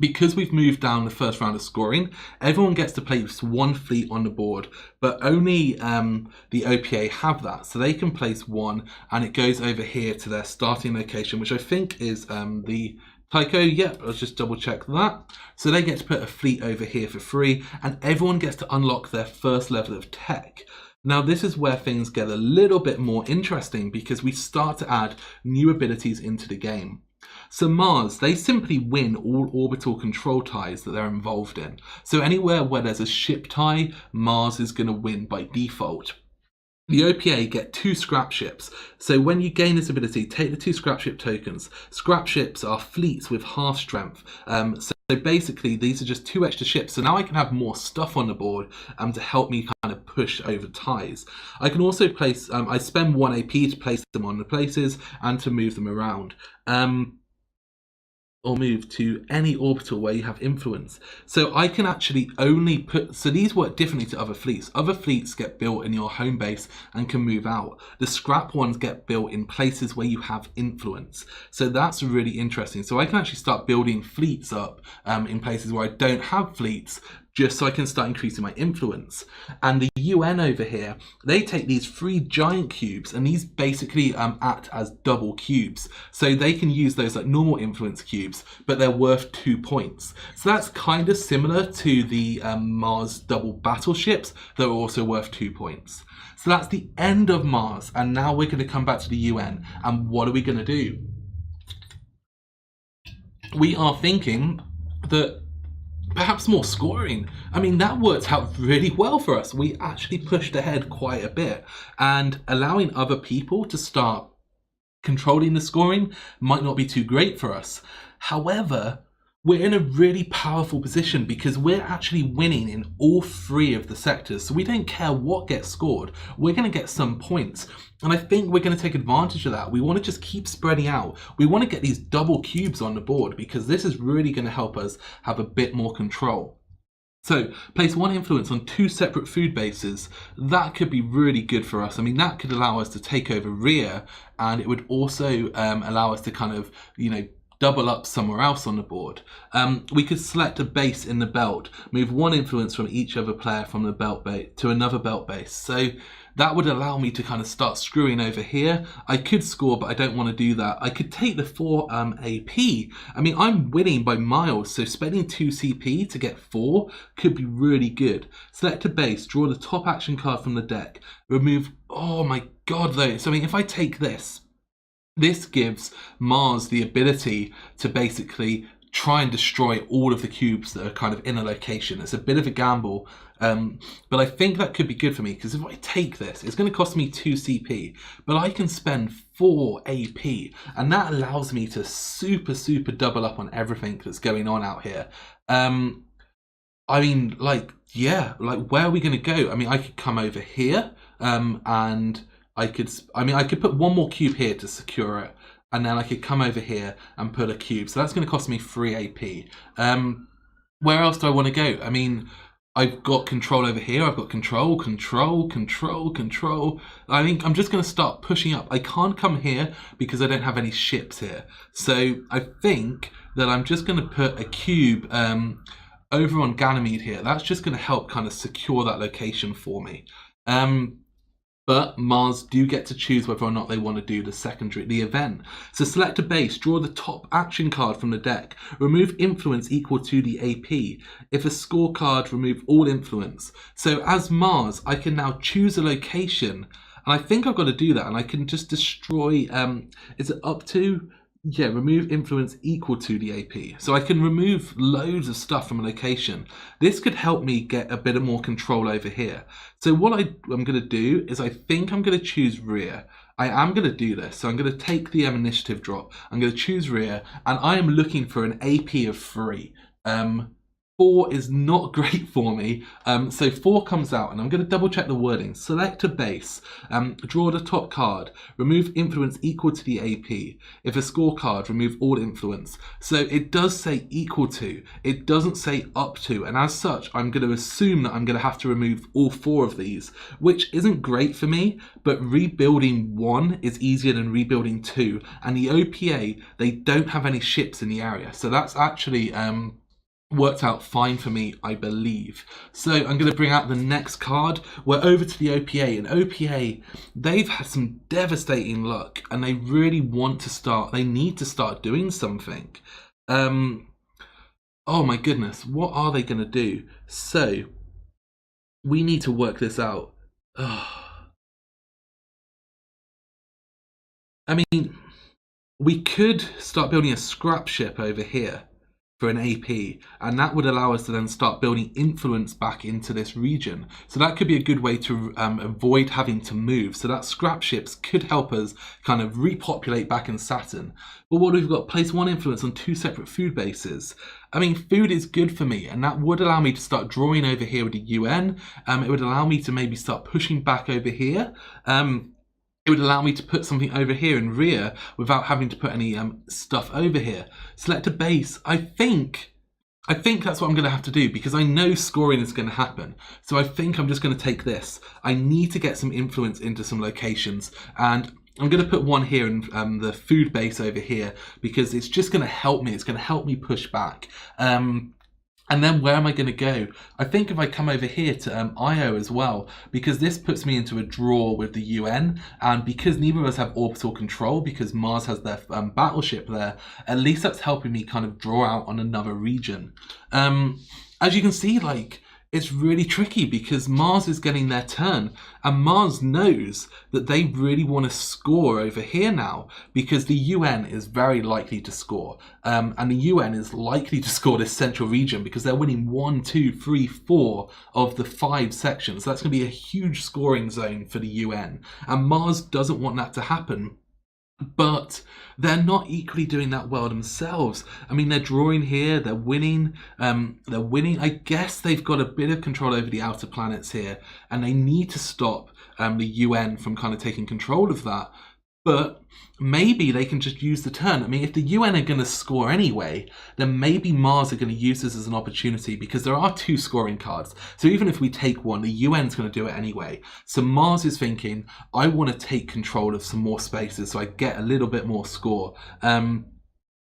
because we've moved down the first round of scoring, everyone gets to place 1 fleet on the board, but only the OPA have that. So they can place 1, and it goes over here to their starting location, which I think is the Tycho. Yep, let's just double check that. So they get to put a fleet over here for free, and everyone gets to unlock their first level of tech. Now this is where things get a little bit more interesting because we start to add new abilities into the game. So Mars, they simply win all orbital control ties that they're involved in. So anywhere where there's a ship tie, Mars is going to win by default. The OPA get 2 scrap ships. So when you gain this ability, take the 2 scrap ship tokens. Scrap ships are fleets with half strength. So basically these are just 2 extra ships. So now I can have more stuff on the board to help me kind of push over ties. I can also place, I spend 1 AP to place them on the places and to move them around. Or move to any orbital where you have influence. So I can actually only put, so these work differently to other fleets. Other fleets get built in your home base and can move out. The scrap ones get built in places where you have influence. So that's really interesting. So I can actually start building fleets up in places where I don't have fleets, just so I can start increasing my influence. And the UN over here, they take these 3 giant cubes, and these basically act as double cubes. So they can use those like normal influence cubes, but they're worth 2 points. So that's kind of similar to the Mars double battleships that are also worth 2 points. So that's the end of Mars, and now we're going to come back to the UN, and what are we going to do? We are thinking that perhaps more scoring. I mean, that worked out really well for us. We actually pushed ahead quite a bit, and allowing other people to start controlling the scoring might not be too great for us. However, we're in a really powerful position because we're actually winning in all 3 of the sectors. So we don't care what gets scored. We're going to get some points. And I think we're going to take advantage of that. We want to just keep spreading out. We want to get these double cubes on the board because this is really going to help us have a bit more control. So place 1 influence on 2 separate food bases. That could be really good for us. I mean, that could allow us to take over Rhea, and it would also allow us to kind of, you know, double up somewhere else on the board. We could select a base in the belt, move 1 influence from each other player from the belt base to another belt base. So that would allow me to kind of start screwing over here. I could score, but I don't want to do that. I could take the 4 AP. I mean, I'm winning by miles, so spending 2 CP to get 4 could be really good. Select a base, draw the top action card from the deck, remove, oh my god though. So I mean, if I take this, this gives Mars the ability to basically try and destroy all of the cubes that are kind of in a location. It's a bit of a gamble, but I think that could be good for me because if I take this, it's going to cost me 2 CP, but I can spend 4 AP, and that allows me to super double up on everything that's going on out here. I mean, like, yeah, like, where are we going to go? I mean, I could come over here, and I could put 1 more cube here to secure it, and then I could come over here and put a cube. So that's going to cost me 3 AP. Where else do I want to go? I mean, I've got control over here. I've got control. I think I'm just going to start pushing up. I can't come here because I don't have any ships here. So I think that I'm just going to put a cube over on Ganymede here. That's just going to help kind of secure that location for me. But Mars do get to choose whether or not they want to do the event. So select a base, draw the top action card from the deck, remove influence equal to the AP. If a scorecard, remove all influence. So as Mars, I can now choose a location, and I think I've got to do that, and I can just destroy, is it up to? Yeah, remove influence equal to the AP. So I can remove loads of stuff from a location. This could help me get a bit of more control over here. So what I'm going to do is I think I'm going to choose rear. I am going to do this. So I'm going to take the initiative drop. I'm going to choose rear, and I am looking for an AP of 3. 4 is not great for me, so 4 comes out, and I'm going to double check the wording. Select a base, draw the top card, remove influence equal to the AP. If a scorecard, remove all influence. So it does say equal to, it doesn't say up to, and as such I'm going to assume that I'm going to have to remove all 4 of these, which isn't great for me, but rebuilding 1 is easier than rebuilding 2, and the OPA, they don't have any ships in the area, so that's actually worked out fine for me, I believe. So I'm going to bring out the next card. We're over to the OPA, and OPA, they've had some devastating luck, and they really want to start, they need to start doing something. Oh my goodness, what are they going to do? So we need to work this out. I mean, we could start building a scrap ship over here for an AP, and that would allow us to then start building influence back into this region. So that could be a good way to avoid having to move. So that scrap ships could help us kind of repopulate back in Saturn. But what we've got, place 1 influence on 2 separate food bases. I mean, food is good for me, and that would allow me to start drawing over here with the UN. It would allow me to maybe start pushing back over here. It would allow me to put something over here in rear without having to put any stuff over here. Select a base. I think that's what I'm going to have to do, because I know scoring is going to happen. So I think I'm just going to take this. I need to get some influence into some locations, and I'm going to put 1 here in the food base over here, because it's just going to help me. It's going to help me push back. And then where am I going to go? I think if I come over here to Io as well, because this puts me into a draw with the UN, and because neither of us have orbital control, because Mars has their battleship there, at least that's helping me kind of draw out on another region. As you can see, like, it's really tricky because Mars is getting their turn, and Mars knows that they really want to score over here now, because the UN is very likely to score, and the UN is likely to score this central region because they're winning 1, 2, 3, 4 of the 5 sections. So that's going to be a huge scoring zone for the UN, and Mars doesn't want that to happen. But they're not equally doing that well themselves. I mean, they're drawing here, they're winning. I guess they've got a bit of control over the outer planets here, and they need to stop the UN from kind of taking control of that. But maybe they can just use the turn. I mean, if the UN are going to score anyway, then maybe Mars are going to use this as an opportunity, because there are 2 scoring cards. So even if we take 1, the UN's going to do it anyway. So Mars is thinking, I want to take control of some more spaces so I get a little bit more score.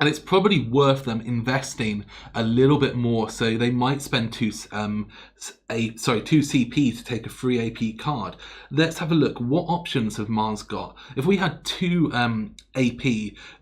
And it's probably worth them investing a little bit more. So they might spend 2 CP to take a free AP card. Let's have a look. What options have Mars got? If we had 2 AP,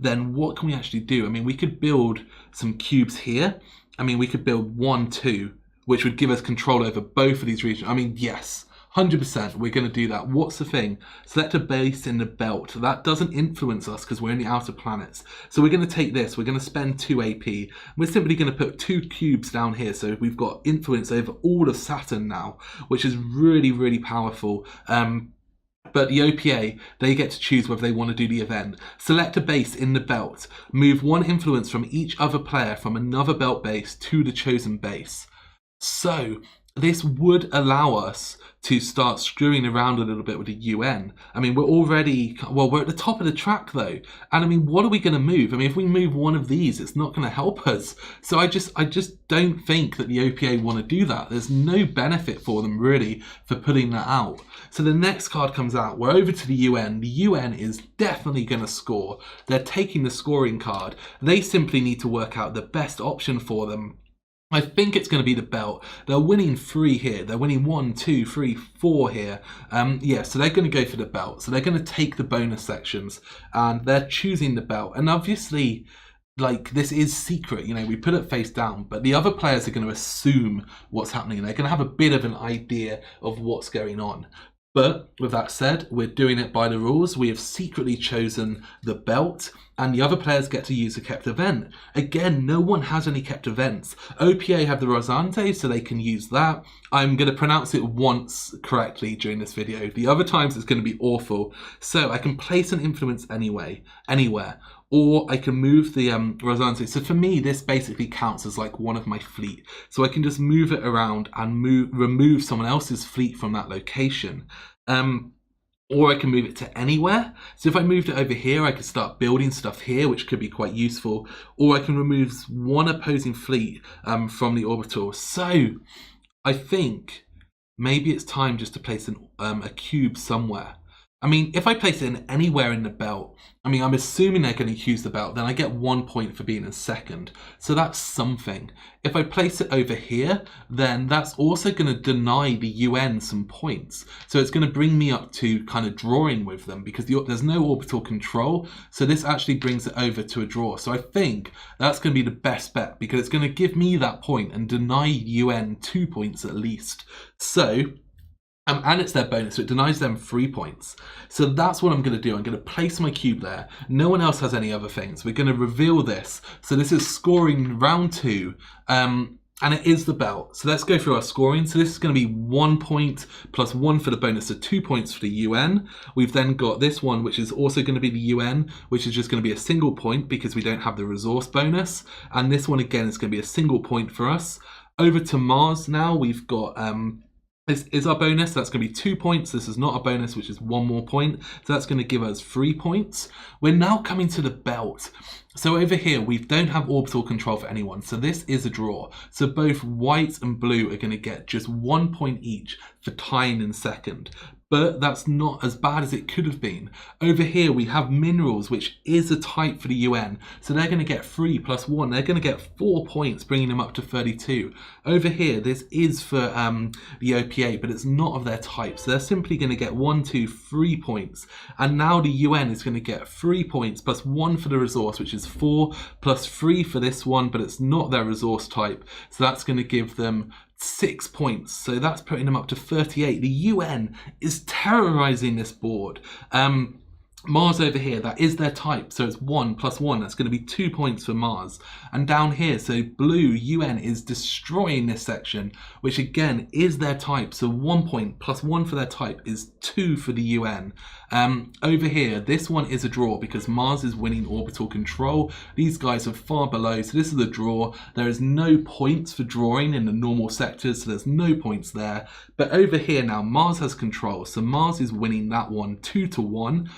then what can we actually do? I mean, we could build some cubes here. I mean, we could build 1, 2, which would give us control over both of these regions. I mean, yes. 100%, we're going to do that. What's the thing? Select a base in the belt. That doesn't influence us because we're in the outer planets. So we're going to take this. We're going to spend 2 AP. We're simply going to put 2 cubes down here. So we've got influence over all of Saturn now, which is really, really powerful. But the OPA, they get to choose whether they want to do the event. Select a base in the belt. Move 1 influence from each other player from another belt base to the chosen base. So this would allow us to start screwing around a little bit with the UN. I mean, we're already, well, we're at the top of the track though. And I mean, what are we going to move? I mean, if we move one of these, it's not going to help us. So I just don't think that the OPA want to do that. There's no benefit for them really for putting that out. So the next card comes out. We're over to the UN. The UN is definitely going to score. They're taking the scoring card. They simply need to work out the best option for them. I think it's going to be the belt. They're winning 3 here. They're winning 1, 2, 3, 4 here. Yeah, so they're going to go for the belt. So they're going to take the bonus sections and they're choosing the belt. And obviously, like, this is secret, you know, we put it face down, but the other players are going to assume what's happening. They're going to have a bit of an idea of what's going on. But with that said, we're doing it by the rules. We have secretly chosen the belt and the other players get to use a kept event. Again, no one has any kept events. OPA have the Rosante, so they can use that. I'm going to pronounce it once correctly during this video. The other times it's going to be awful. So I can place an influence anywhere. Or I can move the Rosante. So for me, this basically counts as like one of my fleet. So I can just move it around and remove someone else's fleet from that location. Or I can move it to anywhere. So if I moved it over here, I could start building stuff here, which could be quite useful. Or I can remove one opposing fleet from the orbital. So I think maybe it's time just to place a cube somewhere. I mean, if I place it in anywhere in the belt, I mean, I'm assuming they're going to use the belt, then I get 1 point for being in second. So that's something. If I place it over here, then that's also going to deny the UN some points. So it's going to bring me up to kind of drawing with them because there's no orbital control. So this actually brings it over to a draw. So I think that's going to be the best bet because it's going to give me that point and deny UN 2 points at least. So and it's their bonus, so it denies them 3 points. So that's what I'm going to do. I'm going to place my cube there. No one else has any other things. We're going to reveal this. So this is scoring round 2, and it is the belt. So let's go through our scoring. So this is going to be 1 point plus 1 for the bonus, so 2 points for the UN. We've then got this one, which is also going to be the UN, which is just going to be a single point because we don't have the resource bonus. And this one again is going to be a single point for us. Over to Mars now, we've got this is our bonus, that's going to be 2 points. This is not a bonus, which is 1 more point. So that's going to give us 3 points. We're now coming to the belt. So over here, we don't have orbital control for anyone. So this is a draw. So both white and blue are going to get just 1 point each for tying in second. But that's not as bad as it could have been. Over here, we have minerals, which is a type for the UN. So they're going to get 3 plus 1. They're going to get 4 points, bringing them up to 32. Over here, this is for the OPA, but it's not of their type. So they're simply going to get 1, 2, 3 points. And now the UN is going to get 3 points plus 1 for the resource, which is 4 plus 3 for this one, but it's not their resource type. So that's going to give them 6 points, so that's putting them up to 38. The UN is terrorizing this board. Mars over here, that is their type, so it's 1 plus 1, that's going to be 2 points for Mars. And down here, so blue, UN is destroying this section, which again is their type, so 1 point plus 1 for their type is 2 for the UN. Over here, this one is a draw because Mars is winning orbital control. These guys are far below, so this is a draw. There is no points for drawing in the normal sectors, so there's no points there. But over here now, Mars has control, so Mars is winning that one 2 to 1.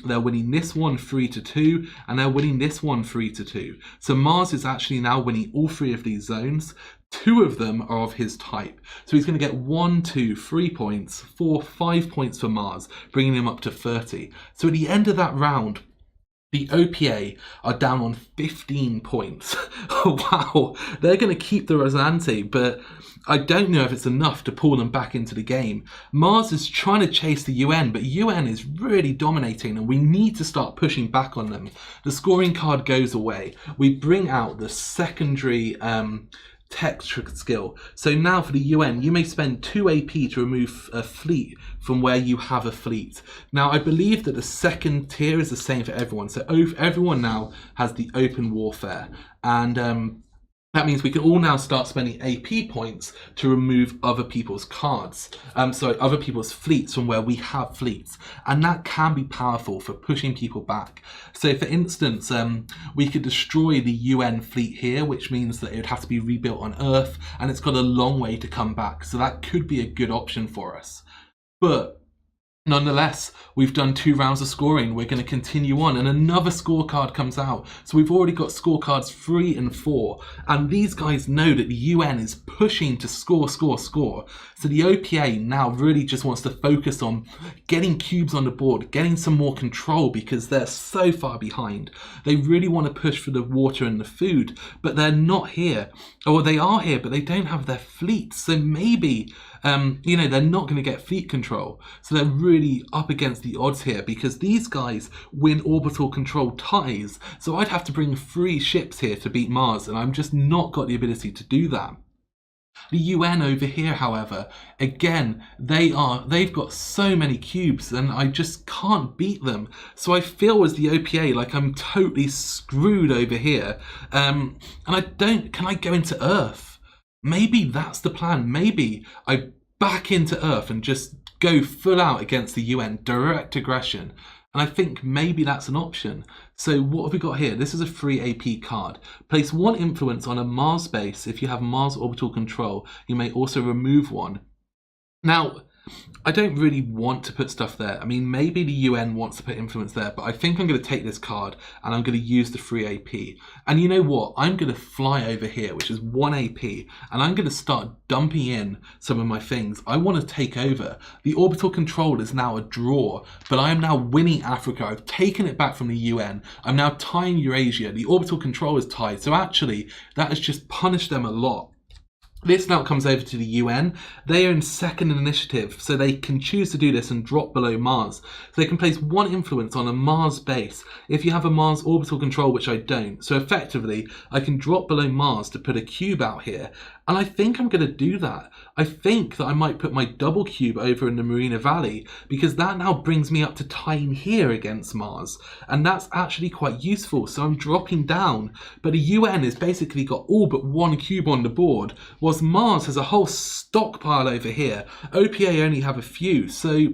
They're winning this one 3 to 2, and they're winning this one 3 to 2. So Mars is actually now winning all 3 of these zones. 2 of them are of his type. So he's going to get 1, 2, 3 points, 4, 5 points for Mars, bringing him up to 30. So at the end of that round, the OPA are down on 15 points. Wow, they're going to keep the Rosante, but I don't know if it's enough to pull them back into the game. Mars is trying to chase the UN, but UN is really dominating and we need to start pushing back on them. The scoring card goes away. We bring out the secondary tech skill. So now for the UN, you may spend 2 AP to remove a fleet from where you have a fleet. Now I believe that the second tier is the same for everyone. So everyone now has the open warfare, and That means we can all now start spending AP points to remove other people's cards. Other people's fleets from where we have fleets. And that can be powerful for pushing people back. So for instance, we could destroy the UN fleet here, which means that it would have to be rebuilt on Earth, and it's got a long way to come back. So that could be a good option for us. But nonetheless, we've done 2 rounds of scoring. We're going to continue on, and another scorecard comes out. So we've already got scorecards 3 and 4, and these guys know that the UN is pushing to score. So the OPA now really just wants to focus on getting cubes on the board, getting some more control, because they're so far behind. They really want to push for the water and the food, but they're not here. Or they are here, but they don't have their fleets. So maybe they're not going to get fleet control. So they're really up against the odds here, because these guys win orbital control ties. So I'd have to bring 3 ships here to beat Mars, and I've just not got the ability to do that. The UN over here, however, again, they've got so many cubes and I just can't beat them. So I feel as the OPA like I'm totally screwed over here. And can I go into Earth? Maybe that's the plan. Maybe I back into Earth and just go full out against the UN, direct aggression. And I think maybe that's an option. So what have we got here? This is a free AP card. Place 1 influence on a Mars base. If you have Mars orbital control, you may also remove 1. Now, I don't really want to put stuff there. I mean, maybe the UN wants to put influence there, but I think I'm going to take this card and I'm going to use the free AP. And you know what? I'm going to fly over here, which is 1 AP, and I'm going to start dumping in some of my things. I want to take over. The orbital control is now a draw, but I am now winning Africa. I've taken it back from the UN. I'm now tying Eurasia. The orbital control is tied. So actually, that has just punished them a lot. This now comes over to the UN. They are in 2nd initiative, so they can choose to do this and drop below Mars. So they can place 1 influence on a Mars base if you have a Mars orbital control, which I don't. So effectively, I can drop below Mars to put a cube out here. And I think I'm going to do that. I think that I might put my double cube over in the Marina Valley, because that now brings me up to tying here against Mars. And that's actually quite useful. So I'm dropping down. But the UN has basically got all but 1 cube on the board, whilst Mars has a whole stockpile over here. OPA only have a few. So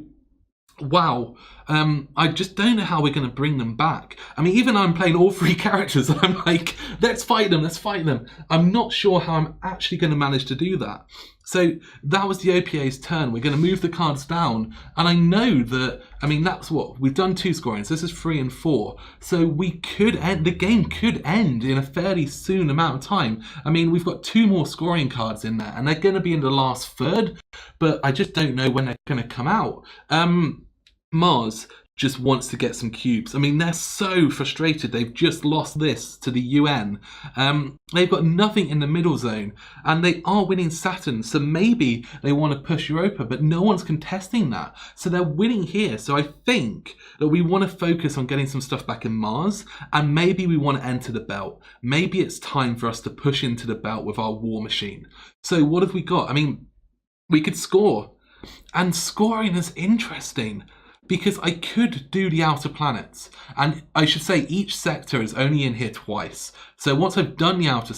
wow, I just don't know how we're going to bring them back. I mean, even I'm playing all 3 characters and I'm like, let's fight them. I'm not sure how I'm actually going to manage to do that. So that was the OPA's turn. We're going to move the cards down, and I know that, I mean, that's what we've done 2 scoring, so this is 3 and 4. So we could end, the game could end in a fairly soon amount of time. I mean, we've got 2 more scoring cards in there, and they're going to be in the last third, but I just don't know when they're going to come out. Mars just wants to get some cubes. I mean, they're so frustrated. They've just lost this to the UN. They've got nothing in the middle zone, and they are winning Saturn. So maybe they want to push Europa, but no one's contesting that. So they're winning here. So I think that we want to focus on getting some stuff back in Mars, and maybe we want to enter the belt. Maybe it's time for us to push into the belt with our war machine. So what have we got? I mean, we could score, and scoring is interesting, because I could do the outer planets, and I should say each sector is only in here twice. So once I've done the outer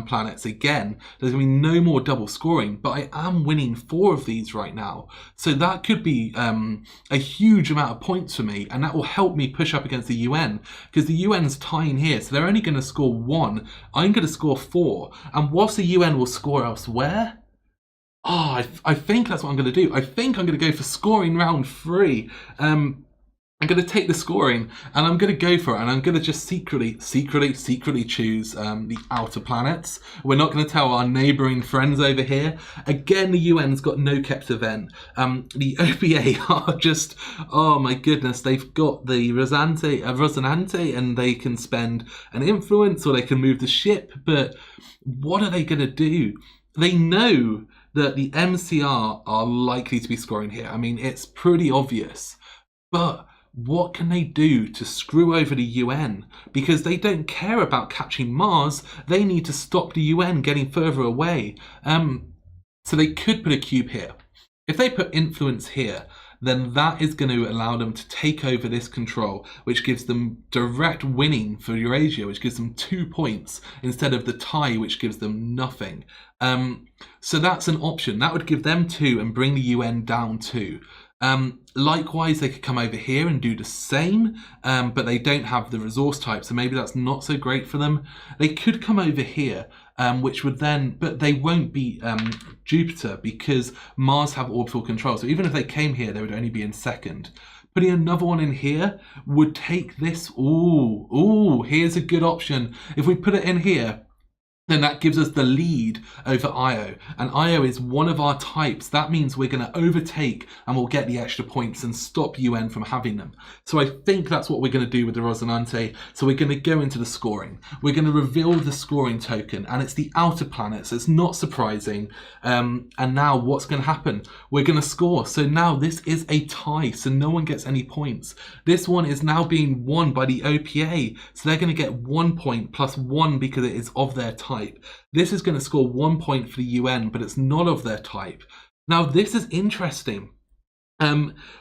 planets again, there's going to be no more double scoring, but I am winning 4 of these right now. So that could be a huge amount of points for me, and that will help me push up against the UN, because the UN's tying here, so they're only going to score 1. I'm going to score 4, and whilst the UN will score elsewhere, I think that's what I'm going to do. I think I'm going to go for scoring round 3. I'm going to take the scoring and I'm going to go for it. And I'm going to just secretly choose the outer planets. We're not going to tell our neighbouring friends over here. Again, the UN's got no kept event. The OPA are just, oh my goodness, they've got the Rosanante, and they can spend an influence or they can move the ship. But what are they going to do? They know that the MCR are likely to be scoring here. I mean, it's pretty obvious. But what can they do to screw over the UN? Because they don't care about catching Mars. They need to stop the UN getting further away. So they could put a cube here. If they put influence here, then that is going to allow them to take over this control, which gives them direct winning for Eurasia, which gives them 2 points instead of the tie, which gives them nothing. So that's an option. That would give them 2 and bring the UN down 2. Likewise, they could come over here and do the same, but they don't have the resource type, so maybe that's not so great for them. They could come over here, which would then, but they won't be Jupiter because Mars have orbital control. So even if they came here, they would only be in second. Putting another one in here would take this. Ooh, here's a good option. If we put it in here, then that gives us the lead over Io. And Io is one of our types. That means we're going to overtake and we'll get the extra points and stop UN from having them. So I think that's what we're going to do with the Rosinante. So we're going to go into the scoring. We're going to reveal the scoring token, and it's the outer planets. It's not surprising. And now what's going to happen? We're going to score. So now this is a tie, so no one gets any points. This one is now being won by the OPA. So they're going to get 1 point plus 1 because it is of their type. This is going to score 1 point for the UN, but it's not of their type. Now, this is interesting.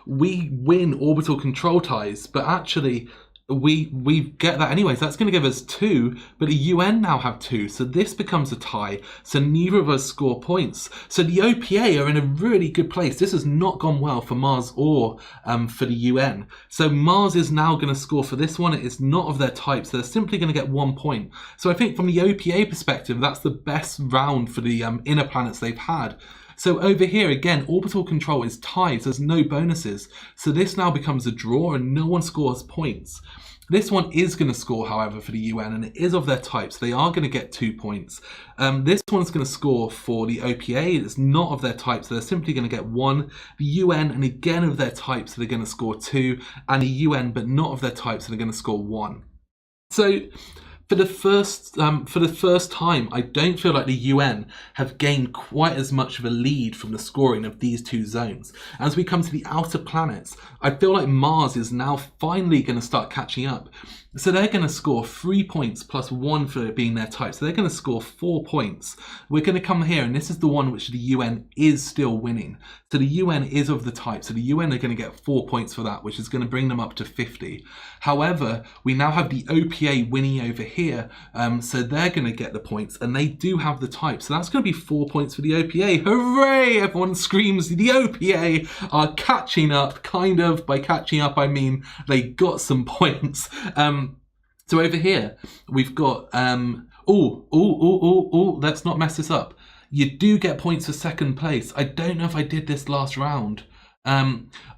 We win orbital control ties, but actually we get that anyways. That's going to give us 2, but the UN now have 2, so this becomes a tie, so neither of us score points. So the OPA are in a really good place. This has not gone well for Mars or for the UN. So Mars is now going to score for this one. It is not of their type, so they're simply going to get 1 point. So I think from the OPA perspective, that's the best round for the inner planets they've had. So over here, again, orbital control is tied, so there's no bonuses. So this now becomes a draw and no one scores points. This one is going to score, however, for the UN, and it is of their type, so they are going to get 2 points. This one's going to score for the OPA. It's not of their type, so they're simply going to get 1. The UN, and again of their type, so they're going to score 2. And the UN, but not of their type, so they're going to score 1. So for the first time, I don't feel like the UN have gained quite as much of a lead from the scoring of these 2 zones. As we come to the outer planets, I feel like Mars is now finally going to start catching up. So they're going to score 3 points plus 1 for it being their type. So they're going to score 4 points. We're going to come here, and this is the one which the UN is still winning. So the UN is of the type. So the UN are going to get 4 points for that, which is going to bring them up to 50. However, we now have the OPA winning over here. So they're going to get the points, and they do have the type. So that's going to be 4 points for the OPA. Hooray! Everyone screams. The OPA are catching up, kind of. By catching up, I mean they got some points. So over here, we've got, let's not mess this up. You do get points for second place. I don't know if I did this last round.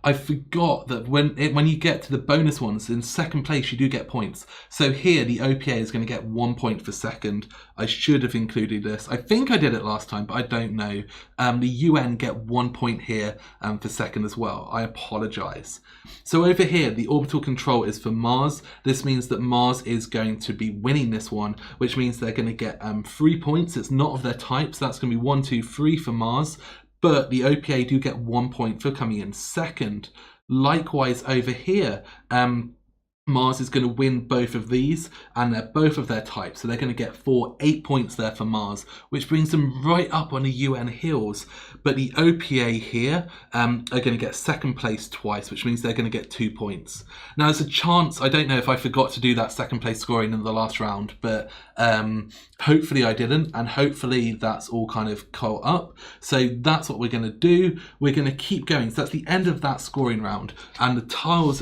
I forgot that when you get to the bonus ones, in second place you do get points. So here the OPA is going to get 1 point for second. I should have included this. I think I did it last time, but I don't know. The UN get 1 point here for second as well. I apologise. So over here, the orbital control is for Mars. This means that Mars is going to be winning this one, which means they're going to get 3 points. It's not of their type, so that's going to be 1, 2, 3 for Mars. But the OPA do get 1 point for coming in second. Likewise over here, Mars is going to win both of these, and they're both of their type, so they're going to get 8 points there for Mars, which brings them right up on the UN hills. But the OPA here are going to get second place twice, which means they're going to get 2 points. Now there's a chance, I don't know if I forgot to do that second place scoring in the last round, but hopefully I didn't, and hopefully that's all kind of caught up. So that's what we're going to do. We're going to keep going. So that's the end of that scoring round, and the cards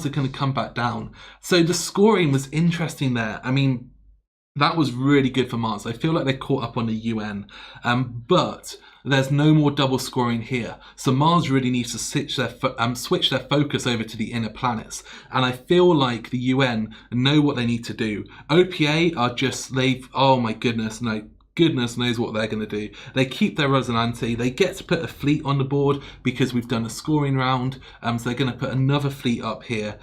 are going to come back down. So the scoring was interesting there. I mean, that was really good for Mars. I feel like they caught up on the UN, but there's no more double scoring here. So Mars really needs to switch their focus over to the inner planets. And I feel like the UN know what they need to do. OPA are just, oh my goodness, no. Goodness knows what they're going to do. They keep their Rosinante. They get to put a fleet on the board because we've done a scoring round. So they're going to put another fleet up here,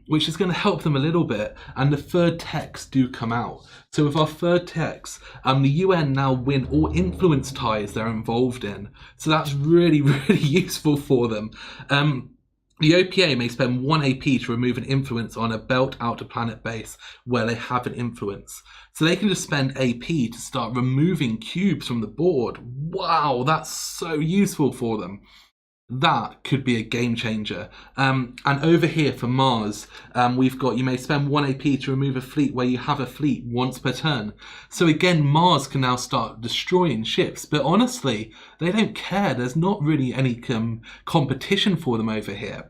which is going to help them a little bit. And the third techs do come out. So with our third techs, the UN now win all influence ties they're involved in. So that's really, really useful for them. The OPA may spend 1 AP to remove an influence on a belt outer planet base where they have an influence. So they can just spend AP to start removing cubes from the board. Wow, that's so useful for them. That could be a game changer. And over here for Mars, we've got you may spend 1 AP to remove a fleet where you have a fleet once per turn. So again, Mars can now start destroying ships, but honestly, they don't care. There's not really any competition for them over here.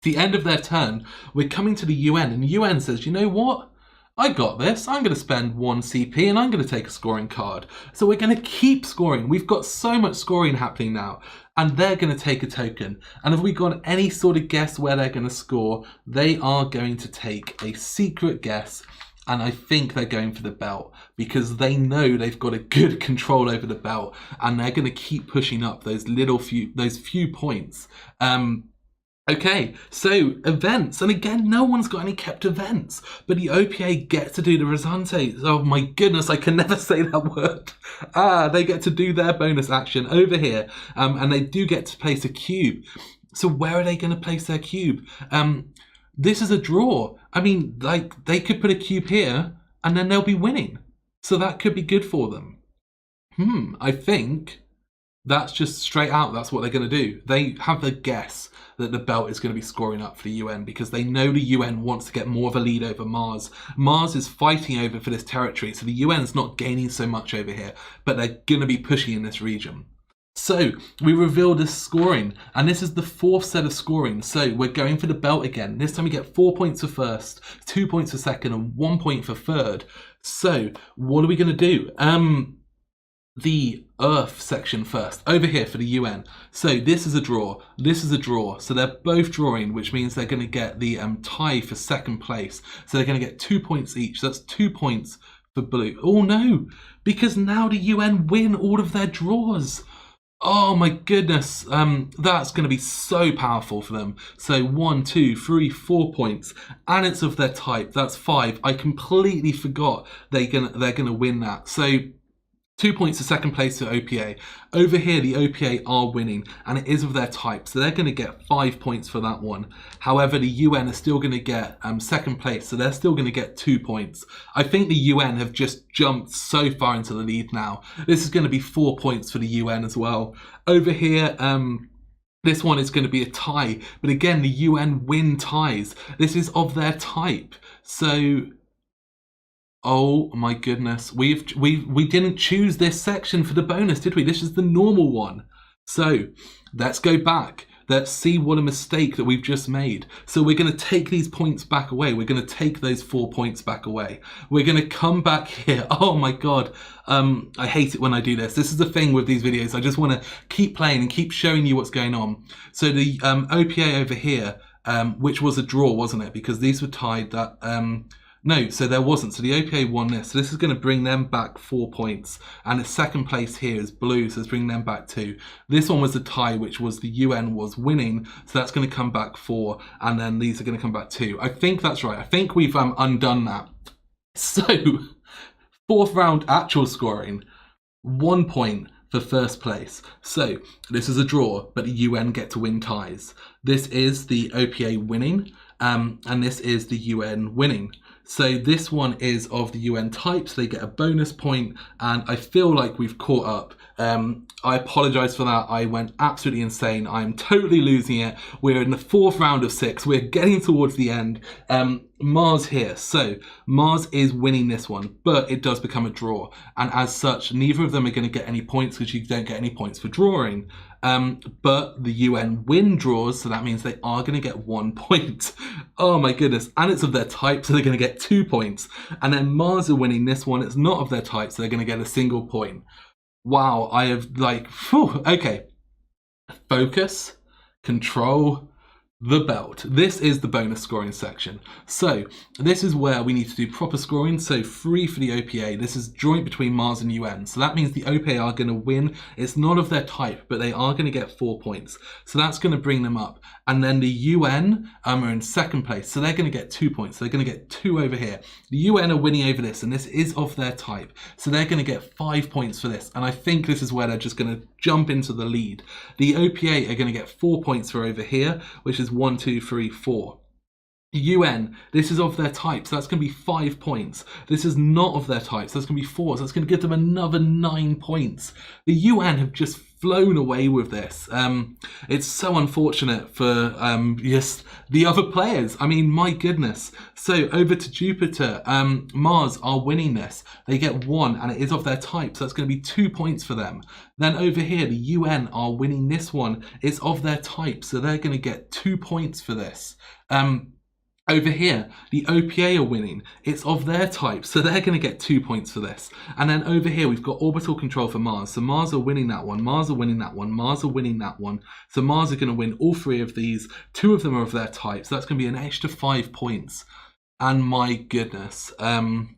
The end of their turn, we're coming to the UN, and the UN says, you know what? I got this. I'm going to spend 1 CP and I'm going to take a scoring card. So we're going to keep scoring. We've got so much scoring happening now. And they're going to take a token. And if we got any sort of guess where they're going to score, they are going to take a secret guess. And I think they're going for the belt because they know they've got a good control over the belt. And they're going to keep pushing up those few points. Okay, so events, and again, no one's got any kept events, but the OPA get to do the Resante. Oh my goodness, I can never say that word. They get to do their bonus action over here, and they do get to place a cube. So where are they going to place their cube? This is a draw. I mean, like, they could put a cube here, and then they'll be winning. So that could be good for them. I think that's just straight out, that's what they're going to do. They have the guess that the belt is going to be scoring up for the UN because they know the UN wants to get more of a lead over Mars. Mars is fighting over for this territory, so the UN's not gaining so much over here, but they're going to be pushing in this region. So we reveal this scoring, and this is the 4th set of scoring. So we're going for the belt again. This time we get 4 points for first, 2 points for second, and 1 point for third. So what are we going to do? The Earth section first, over here for the UN. So this is a draw, this is a draw. So they're both drawing, which means they're going to get the tie for second place. So they're going to get 2 points each. So that's 2 points for blue. Oh no, because now the UN win all of their draws. Oh my goodness, that's going to be so powerful for them. So 1, 2, 3, 4 points, and it's of their type. That's 5. I completely forgot they're gonna win that. So 2 points to second place to OPA. Over here, the OPA are winning, and it is of their type, so they're going to get 5 points for that one. However, the UN are still going to get second place, so they're still going to get 2 points. I think the UN have just jumped so far into the lead now. This is going to be 4 points for the UN as well. Over here, this one is going to be a tie, but again, the UN win ties. This is of their type, so oh my goodness, we didn't choose this section for the bonus, did we? This is the normal one. So let's go back. Let's see what a mistake that we've just made. So we're going to take these points back away. We're going to take those 4 points back away. We're going to come back here. Oh my God. I hate it when I do this. This is the thing with these videos. I just want to keep playing and keep showing you what's going on. So the OPA over here, which was a draw, wasn't it? Because these were tied that... No, so there wasn't. So the OPA won this. So this is going to bring them back 4 points. And the second place here is blue, so it's bringing them back 2. This one was a tie, which was the UN was winning. So that's going to come back 4. And then these are going to come back 2. I think that's right. I think we've undone that. So, 4th round actual scoring. 1 point for first place. So this is a draw, but the UN get to win ties. This is the OPA winning. And this is the UN winning. So this one is of the UN type, so they get a bonus point, and I feel like we've caught up. I apologise for that. I went absolutely insane. I'm totally losing it. We're in the 4th round of 6. We're getting towards the end. Mars here. So Mars is winning this one, but it does become a draw. And as such, neither of them are going to get any points because you don't get any points for drawing. But the UN win draws, so that means they are going to get 1 point. Oh my goodness. And it's of their type, so they're going to get 2 points. And then Mars are winning this one. It's not of their type, so they're going to get a single point. Wow, I have like, whew, okay. Focus, control, the belt. This is the bonus scoring section. So this is where we need to do proper scoring. So 3 for the OPA. This is joint between Mars and UN. So that means the OPA are going to win. It's not of their type, but they are going to get 4 points. So that's going to bring them up. And then the UN are in second place. So they're going to get 2 points. So they're going to get 2 over here. The UN are winning over this, and this is of their type. So they're going to get 5 points for this. And I think this is where they're just going to jump into the lead. The OPA are going to get 4 points for over here, which is 1, 2, 3, 4. UN, this is of their type, so that's going to be 5 points. This is not of their type, so that's going to be 4, so that's going to give them another 9 points. The UN have just flown away with this. It's so unfortunate for just the other players. I mean, my goodness. So over to Jupiter, Mars are winning this. They get 1 and it is of their type, so that's going to be 2 points for them. Then over here, the UN are winning this one. It's of their type, so they're going to get 2 points for this. Over here, the OPA are winning. It's of their type, so they're going to get 2 points for this. And then over here, we've got orbital control for Mars. So Mars are winning that one, Mars are winning that one, Mars are winning that one. So Mars are going to win all 3 of these. 2 of them are of their type, so that's going to be an extra 5 points. And my goodness, the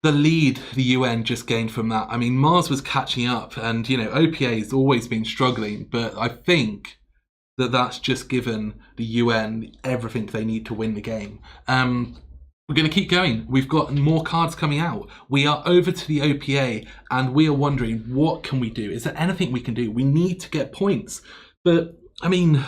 lead the UN just gained from that. I mean, Mars was catching up, and, you know, OPA has always been struggling, but I think that's just given the UN everything they need to win the game. We're going to keep going. We've got more cards coming out. We are over to the OPA and we are wondering, what can we do? Is there anything we can do? We need to get points. But, I mean,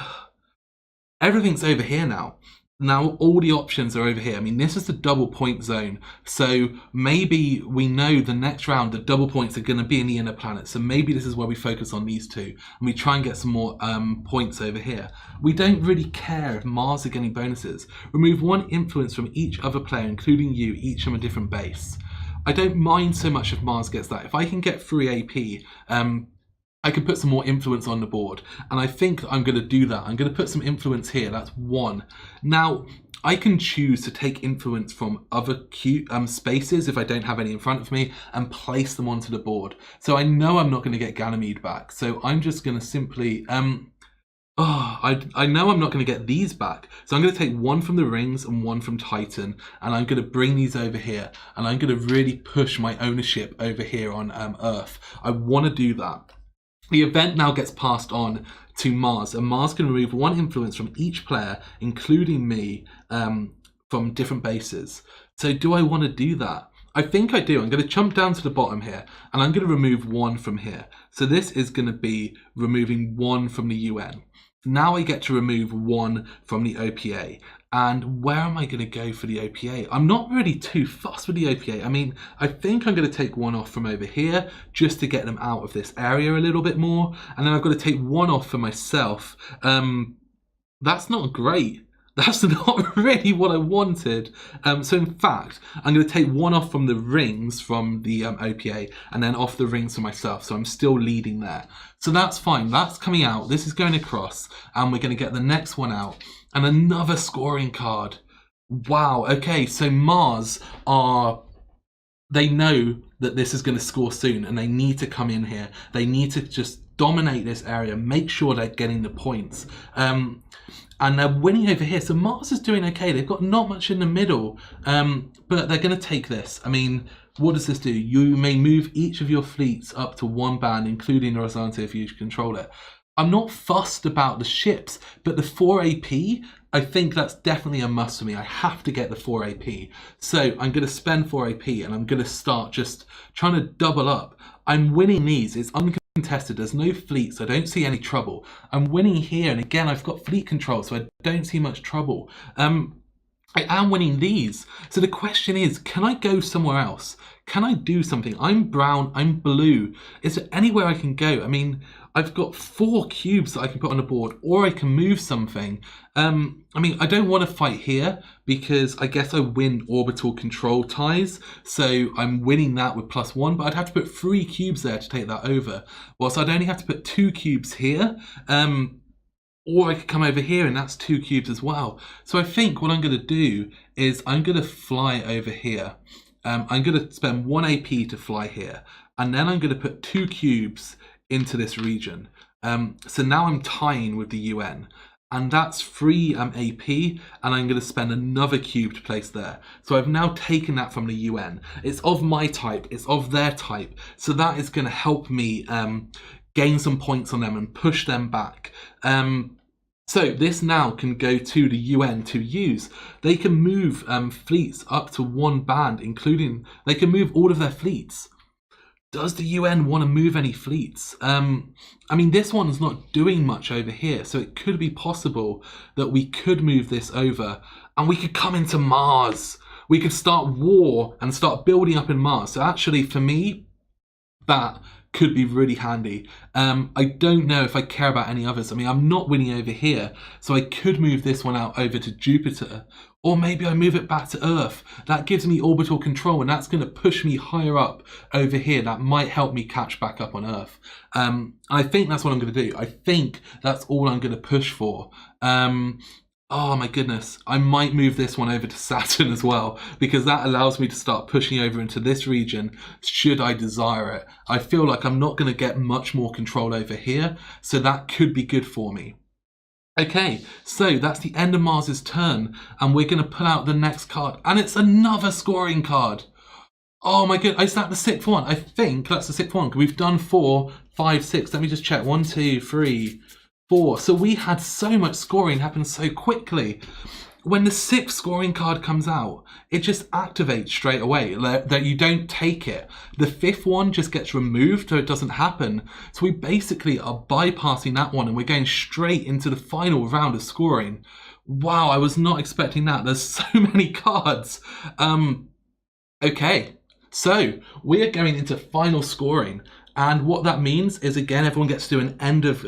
everything's over here now. Now all the options are over here. I mean, this is the double point zone. So maybe we know the next round, the double points are going to be in the inner planet. So maybe this is where we focus on these 2 and we try and get some more points over here. We don't really care if Mars are getting bonuses. Remove 1 influence from each other player, including you, each from a different base. I don't mind so much if Mars gets that. If I can get 3 AP, I can put some more influence on the board, and I think I'm going to do that. I'm going to put some influence here. That's 1. Now, I can choose to take influence from other spaces if I don't have any in front of me and place them onto the board. So I know I'm not going to get Ganymede back. So I'm just going to simply... I know I'm not going to get these back. So I'm going to take 1 from the rings and 1 from Titan, and I'm going to bring these over here, and I'm going to really push my ownership over here on Earth. I want to do that. The event now gets passed on to Mars, and Mars can remove 1 influence from each player, including me, from different bases. So do I want to do that? I think I do. I'm going to jump down to the bottom here, and I'm going to remove 1 from here. So this is going to be removing 1 from the UN. Now I get to remove 1 from the OPA. And where am I going to go for the OPA? I'm not really too fussed with the OPA. I mean, I think I'm going to take 1 off from over here just to get them out of this area a little bit more. And then I've got to take 1 off for myself. That's not great. That's not really what I wanted. So in fact, I'm going to take 1 off from the rings from the OPA and then off the rings for myself. So I'm still leading there. So that's fine. That's coming out. This is going across, and we're going to get the next one out. And another scoring card. Wow. Okay, so Mars they know that this is going to score soon, and they need to come in here. They need to just dominate this area, make sure they're getting the points. And they're winning over here. So Mars is doing okay. They've got not much in the middle, but they're going to take this. I mean, what does this do? You may move each of your fleets up to 1 band, including Rosante if you control it. I'm not fussed about the ships, but the 4 AP, I think that's definitely a must for me. I have to get the 4 AP. So I'm going to spend 4 AP and I'm going to start just trying to double up. I'm winning these. It's uncontested. There's no fleet, so I don't see any trouble. I'm winning here, and again, I've got fleet control, so I don't see much trouble. I am winning these. So the question is, can I go somewhere else? Can I do something? I'm brown, I'm blue. Is there anywhere I can go? I mean, I've got 4 cubes that I can put on the board, or I can move something. I mean, I don't want to fight here because I guess I win orbital control ties. So I'm winning that with +1, but I'd have to put 3 cubes there to take that over. Whilst I'd only have to put 2 cubes here. Or I could come over here and that's 2 cubes as well. So I think what I'm going to do is I'm going to fly over here. I'm going to spend 1 AP to fly here. And then I'm going to put 2 cubes into this region. So now I'm tying with the UN. And that's 3 AP, and I'm going to spend another cube to place there. So I've now taken that from the UN. It's of my type, it's of their type. So that is going to help me gain some points on them and push them back. So this now can go to the UN to use. They can move fleets up to 1 band, including, they can move all of their fleets. Does the UN want to move any fleets? I mean, this one's not doing much over here, so it could be possible that we could move this over and we could come into Mars. We could start war and start building up in Mars. So actually, for me, that could be really handy. I don't know if I care about any others. I mean, I'm not winning over here, so I could move this one out over to Jupiter, or maybe I move it back to Earth. That gives me orbital control, and that's going to push me higher up over here. That might help me catch back up on Earth. I think that's what I'm going to do. I think that's all I'm going to push for. Oh my goodness, I might move this one over to Saturn as well, because that allows me to start pushing over into this region should I desire it. I feel like I'm not going to get much more control over here, so that could be good for me. Okay, so that's the end of Mars's turn, and we're going to pull out the next card, and it's another scoring card. Oh my goodness, is that the sixth one? I think that's the sixth one. We've done 4, 5, 6. Let me just check. 1, 2, 3, 4. So we had so much scoring happen so quickly. When the 6th scoring card comes out, it just activates straight away, that you don't take it. The 5th one just gets removed, so it doesn't happen. So we basically are bypassing that one, and we're going straight into the final round of scoring. Wow, I was not expecting that. There's so many cards. Okay, so we are going into final scoring. And what that means is, again, everyone gets to do an end of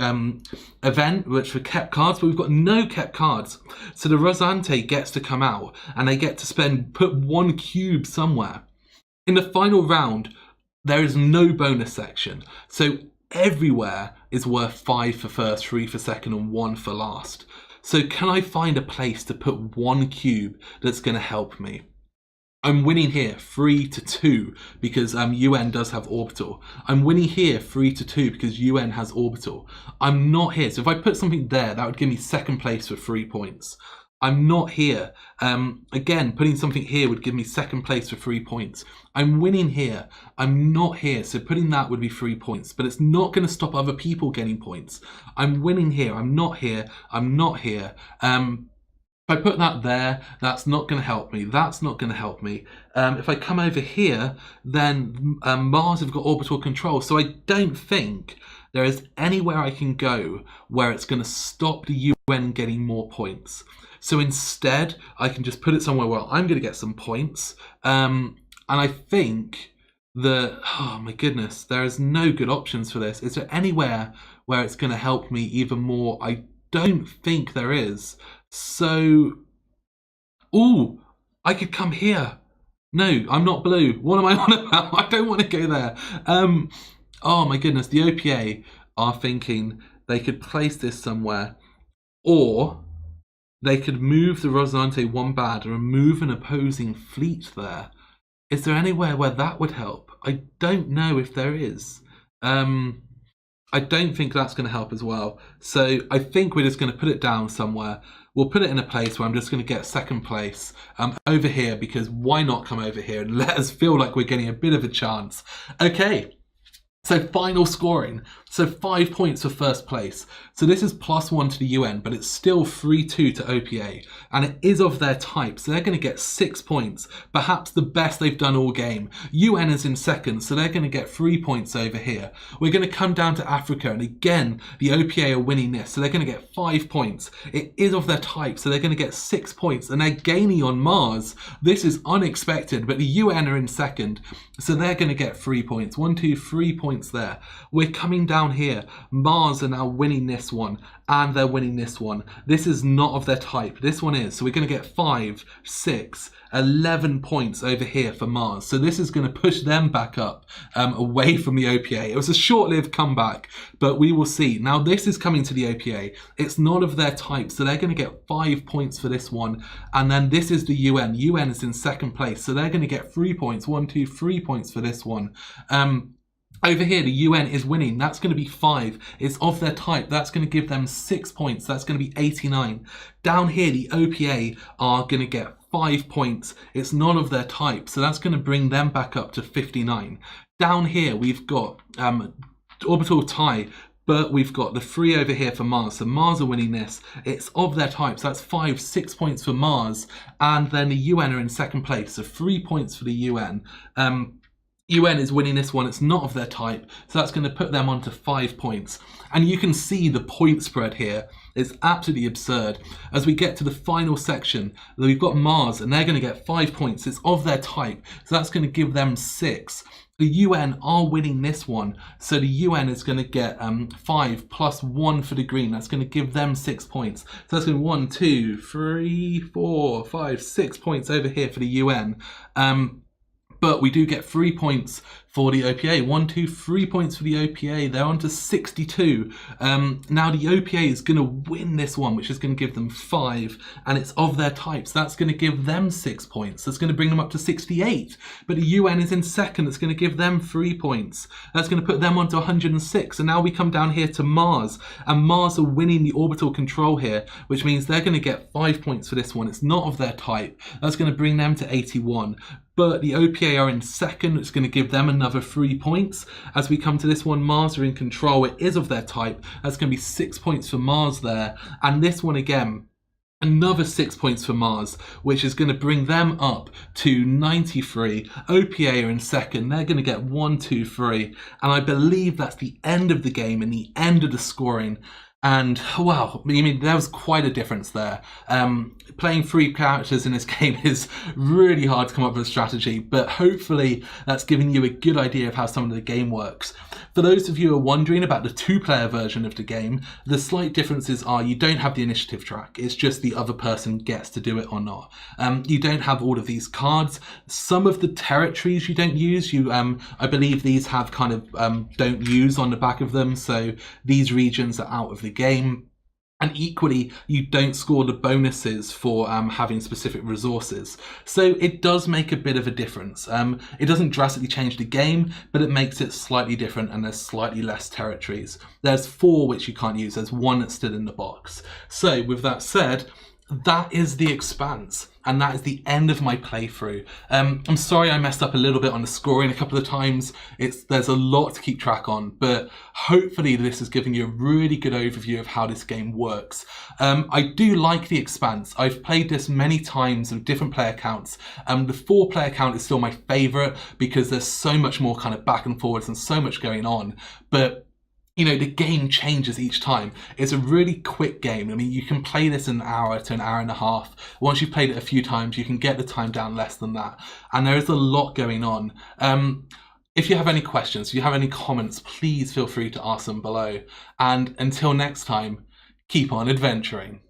event, which for kept cards, but we've got no kept cards. So the Rosante gets to come out, and they get to put 1 cube somewhere. In the final round, there is no bonus section. So everywhere is worth 5 for first, 3 for second, and 1 for last. So can I find a place to put 1 cube that's going to help me? I'm winning here 3-2 because UN does have orbital. I'm winning here 3-2 because UN has orbital. I'm not here. So if I put something there, that would give me second place for 3 points. I'm not here. Again, putting something here would give me second place for 3 points. I'm winning here. I'm not here. So putting that would be 3 points, but it's not going to stop other people getting points. I'm winning here. I'm not here. I'm not here. If I put that there, that's not going to help me. That's not going to help me. If I come over here, then Mars have got orbital control. So I don't think there is anywhere I can go where it's going to stop the UN getting more points. So instead, I can just put it somewhere where I'm going to get some points. And I think that, oh my goodness, there is no good options for this. Is there anywhere where it's going to help me even more? I don't think there is. So, ooh, I could come here. No, I'm not blue. What am I on about? I don't want to go there. Oh my goodness, the OPA are thinking they could place this somewhere, or they could move the Rosante 1 bad and remove an opposing fleet there. Is there anywhere where that would help? I don't know if there is. I don't think that's going to help as well. So I think we're just going to put it down somewhere. We'll put it in a place where I'm just going to get second place over here, because why not come over here and let us feel like we're getting a bit of a chance. Okay, so final scoring. So 5 points for first place. So this is +1 to the UN, but it's still 3-2 to OPA. And it is of their type, so they're going to get 6 points. Perhaps the best they've done all game. UN is in second, so they're going to get 3 points over here. We're going to come down to Africa, and again, the OPA are winning this, so they're going to get 5 points. It is of their type, so they're going to get 6 points, and they're gaining on Mars. This is unexpected, but the UN are in second, so they're going to get 3 points. 1, 2, 3 points there. We're coming down here. Mars are now winning this one, and they're winning this one. This is not of their type. This one is. So we're going to get 5, 6, 11 points over here for Mars. So this is going to push them back up away from the OPA. It was a short-lived comeback, but we will see. Now this is coming to the OPA. It's not of their type, so they're going to get 5 points for this one. And then this is the UN. UN is in second place, so they're going to get 3 points. 1, 2, 3 points for this one. Over here, the UN is winning. That's going to be 5. It's of their type. That's going to give them 6 points. That's going to be 89. Down here, the OPA are going to get 5 points. It's none of their type, so that's going to bring them back up to 59. Down here, we've got orbital tie, but we've got the 3 over here for Mars. So Mars are winning this. It's of their type, so that's 5, 6 points for Mars. And then the UN are in second place, so 3 points for the UN. UN is winning this one. It's not of their type, so that's going to put them on to 5 points. And you can see the point spread here. It's absolutely absurd. As we get to the final section, we've got Mars, and they're going to get 5 points. It's of their type, so that's going to give them 6. The UN are winning this one, so the UN is going to get 5 plus 1 for the green. That's going to give them 6 points. So that's going to be 1, 2, 3, 4, 5, 6 points over here for the UN. But we do get 3 points for the OPA. 1, 2, 3 points for the OPA. They're on to 62. Now the OPA is going to win this one, which is going to give them 5, and it's of their types. That's going to give them 6 points. That's going to bring them up to 68. But the UN is in second. That's going to give them 3 points. That's going to put them on to 106. And now we come down here to Mars, and Mars are winning the orbital control here, which means they're going to get 5 points for this one. It's not of their type. That's going to bring them to 81. But the OPA are in second. It's going to give them another 3 points. As we come to this one, Mars are in control. It is of their type. That's going to be 6 points for Mars there. And this one again, another 6 points for Mars, which is going to bring them up to 93. OPA are in second. They're going to get 1, 2, 3. And I believe that's the end of the game and the end of the scoring. And wow, I mean, there was quite a difference there. Playing 3 characters in this game is really hard to come up with a strategy, but hopefully that's giving you a good idea of how some of the game works. For those of you who are wondering about the 2-player version of the game, the slight differences are you don't have the initiative track. It's just the other person gets to do it or not. You don't have all of these cards. Some of the territories you don't use. I believe these have kind of don't use on the back of them, so these regions are out of the game. And equally, you don't score the bonuses for having specific resources. So it does make a bit of a difference. It doesn't drastically change the game, but it makes it slightly different, and there's slightly less territories. There's 4 which you can't use. There's 1 that's still in the box. So with that said, that is the Expanse, and that is the end of my playthrough. I'm sorry I messed up a little bit on the scoring a couple of times. There's a lot to keep track on, but hopefully this has given you a really good overview of how this game works. I do like the Expanse. I've played this many times with different player counts. The 4-player count is still my favourite because there's so much more kind of back and forwards and so much going on, but you know, the game changes each time. It's a really quick game. I mean, you can play this in an hour to an hour and a half. Once you've played it a few times, you can get the time down less than that. And there is a lot going on. If you have any questions, if you have any comments, please feel free to ask them below. And until next time, keep on adventuring.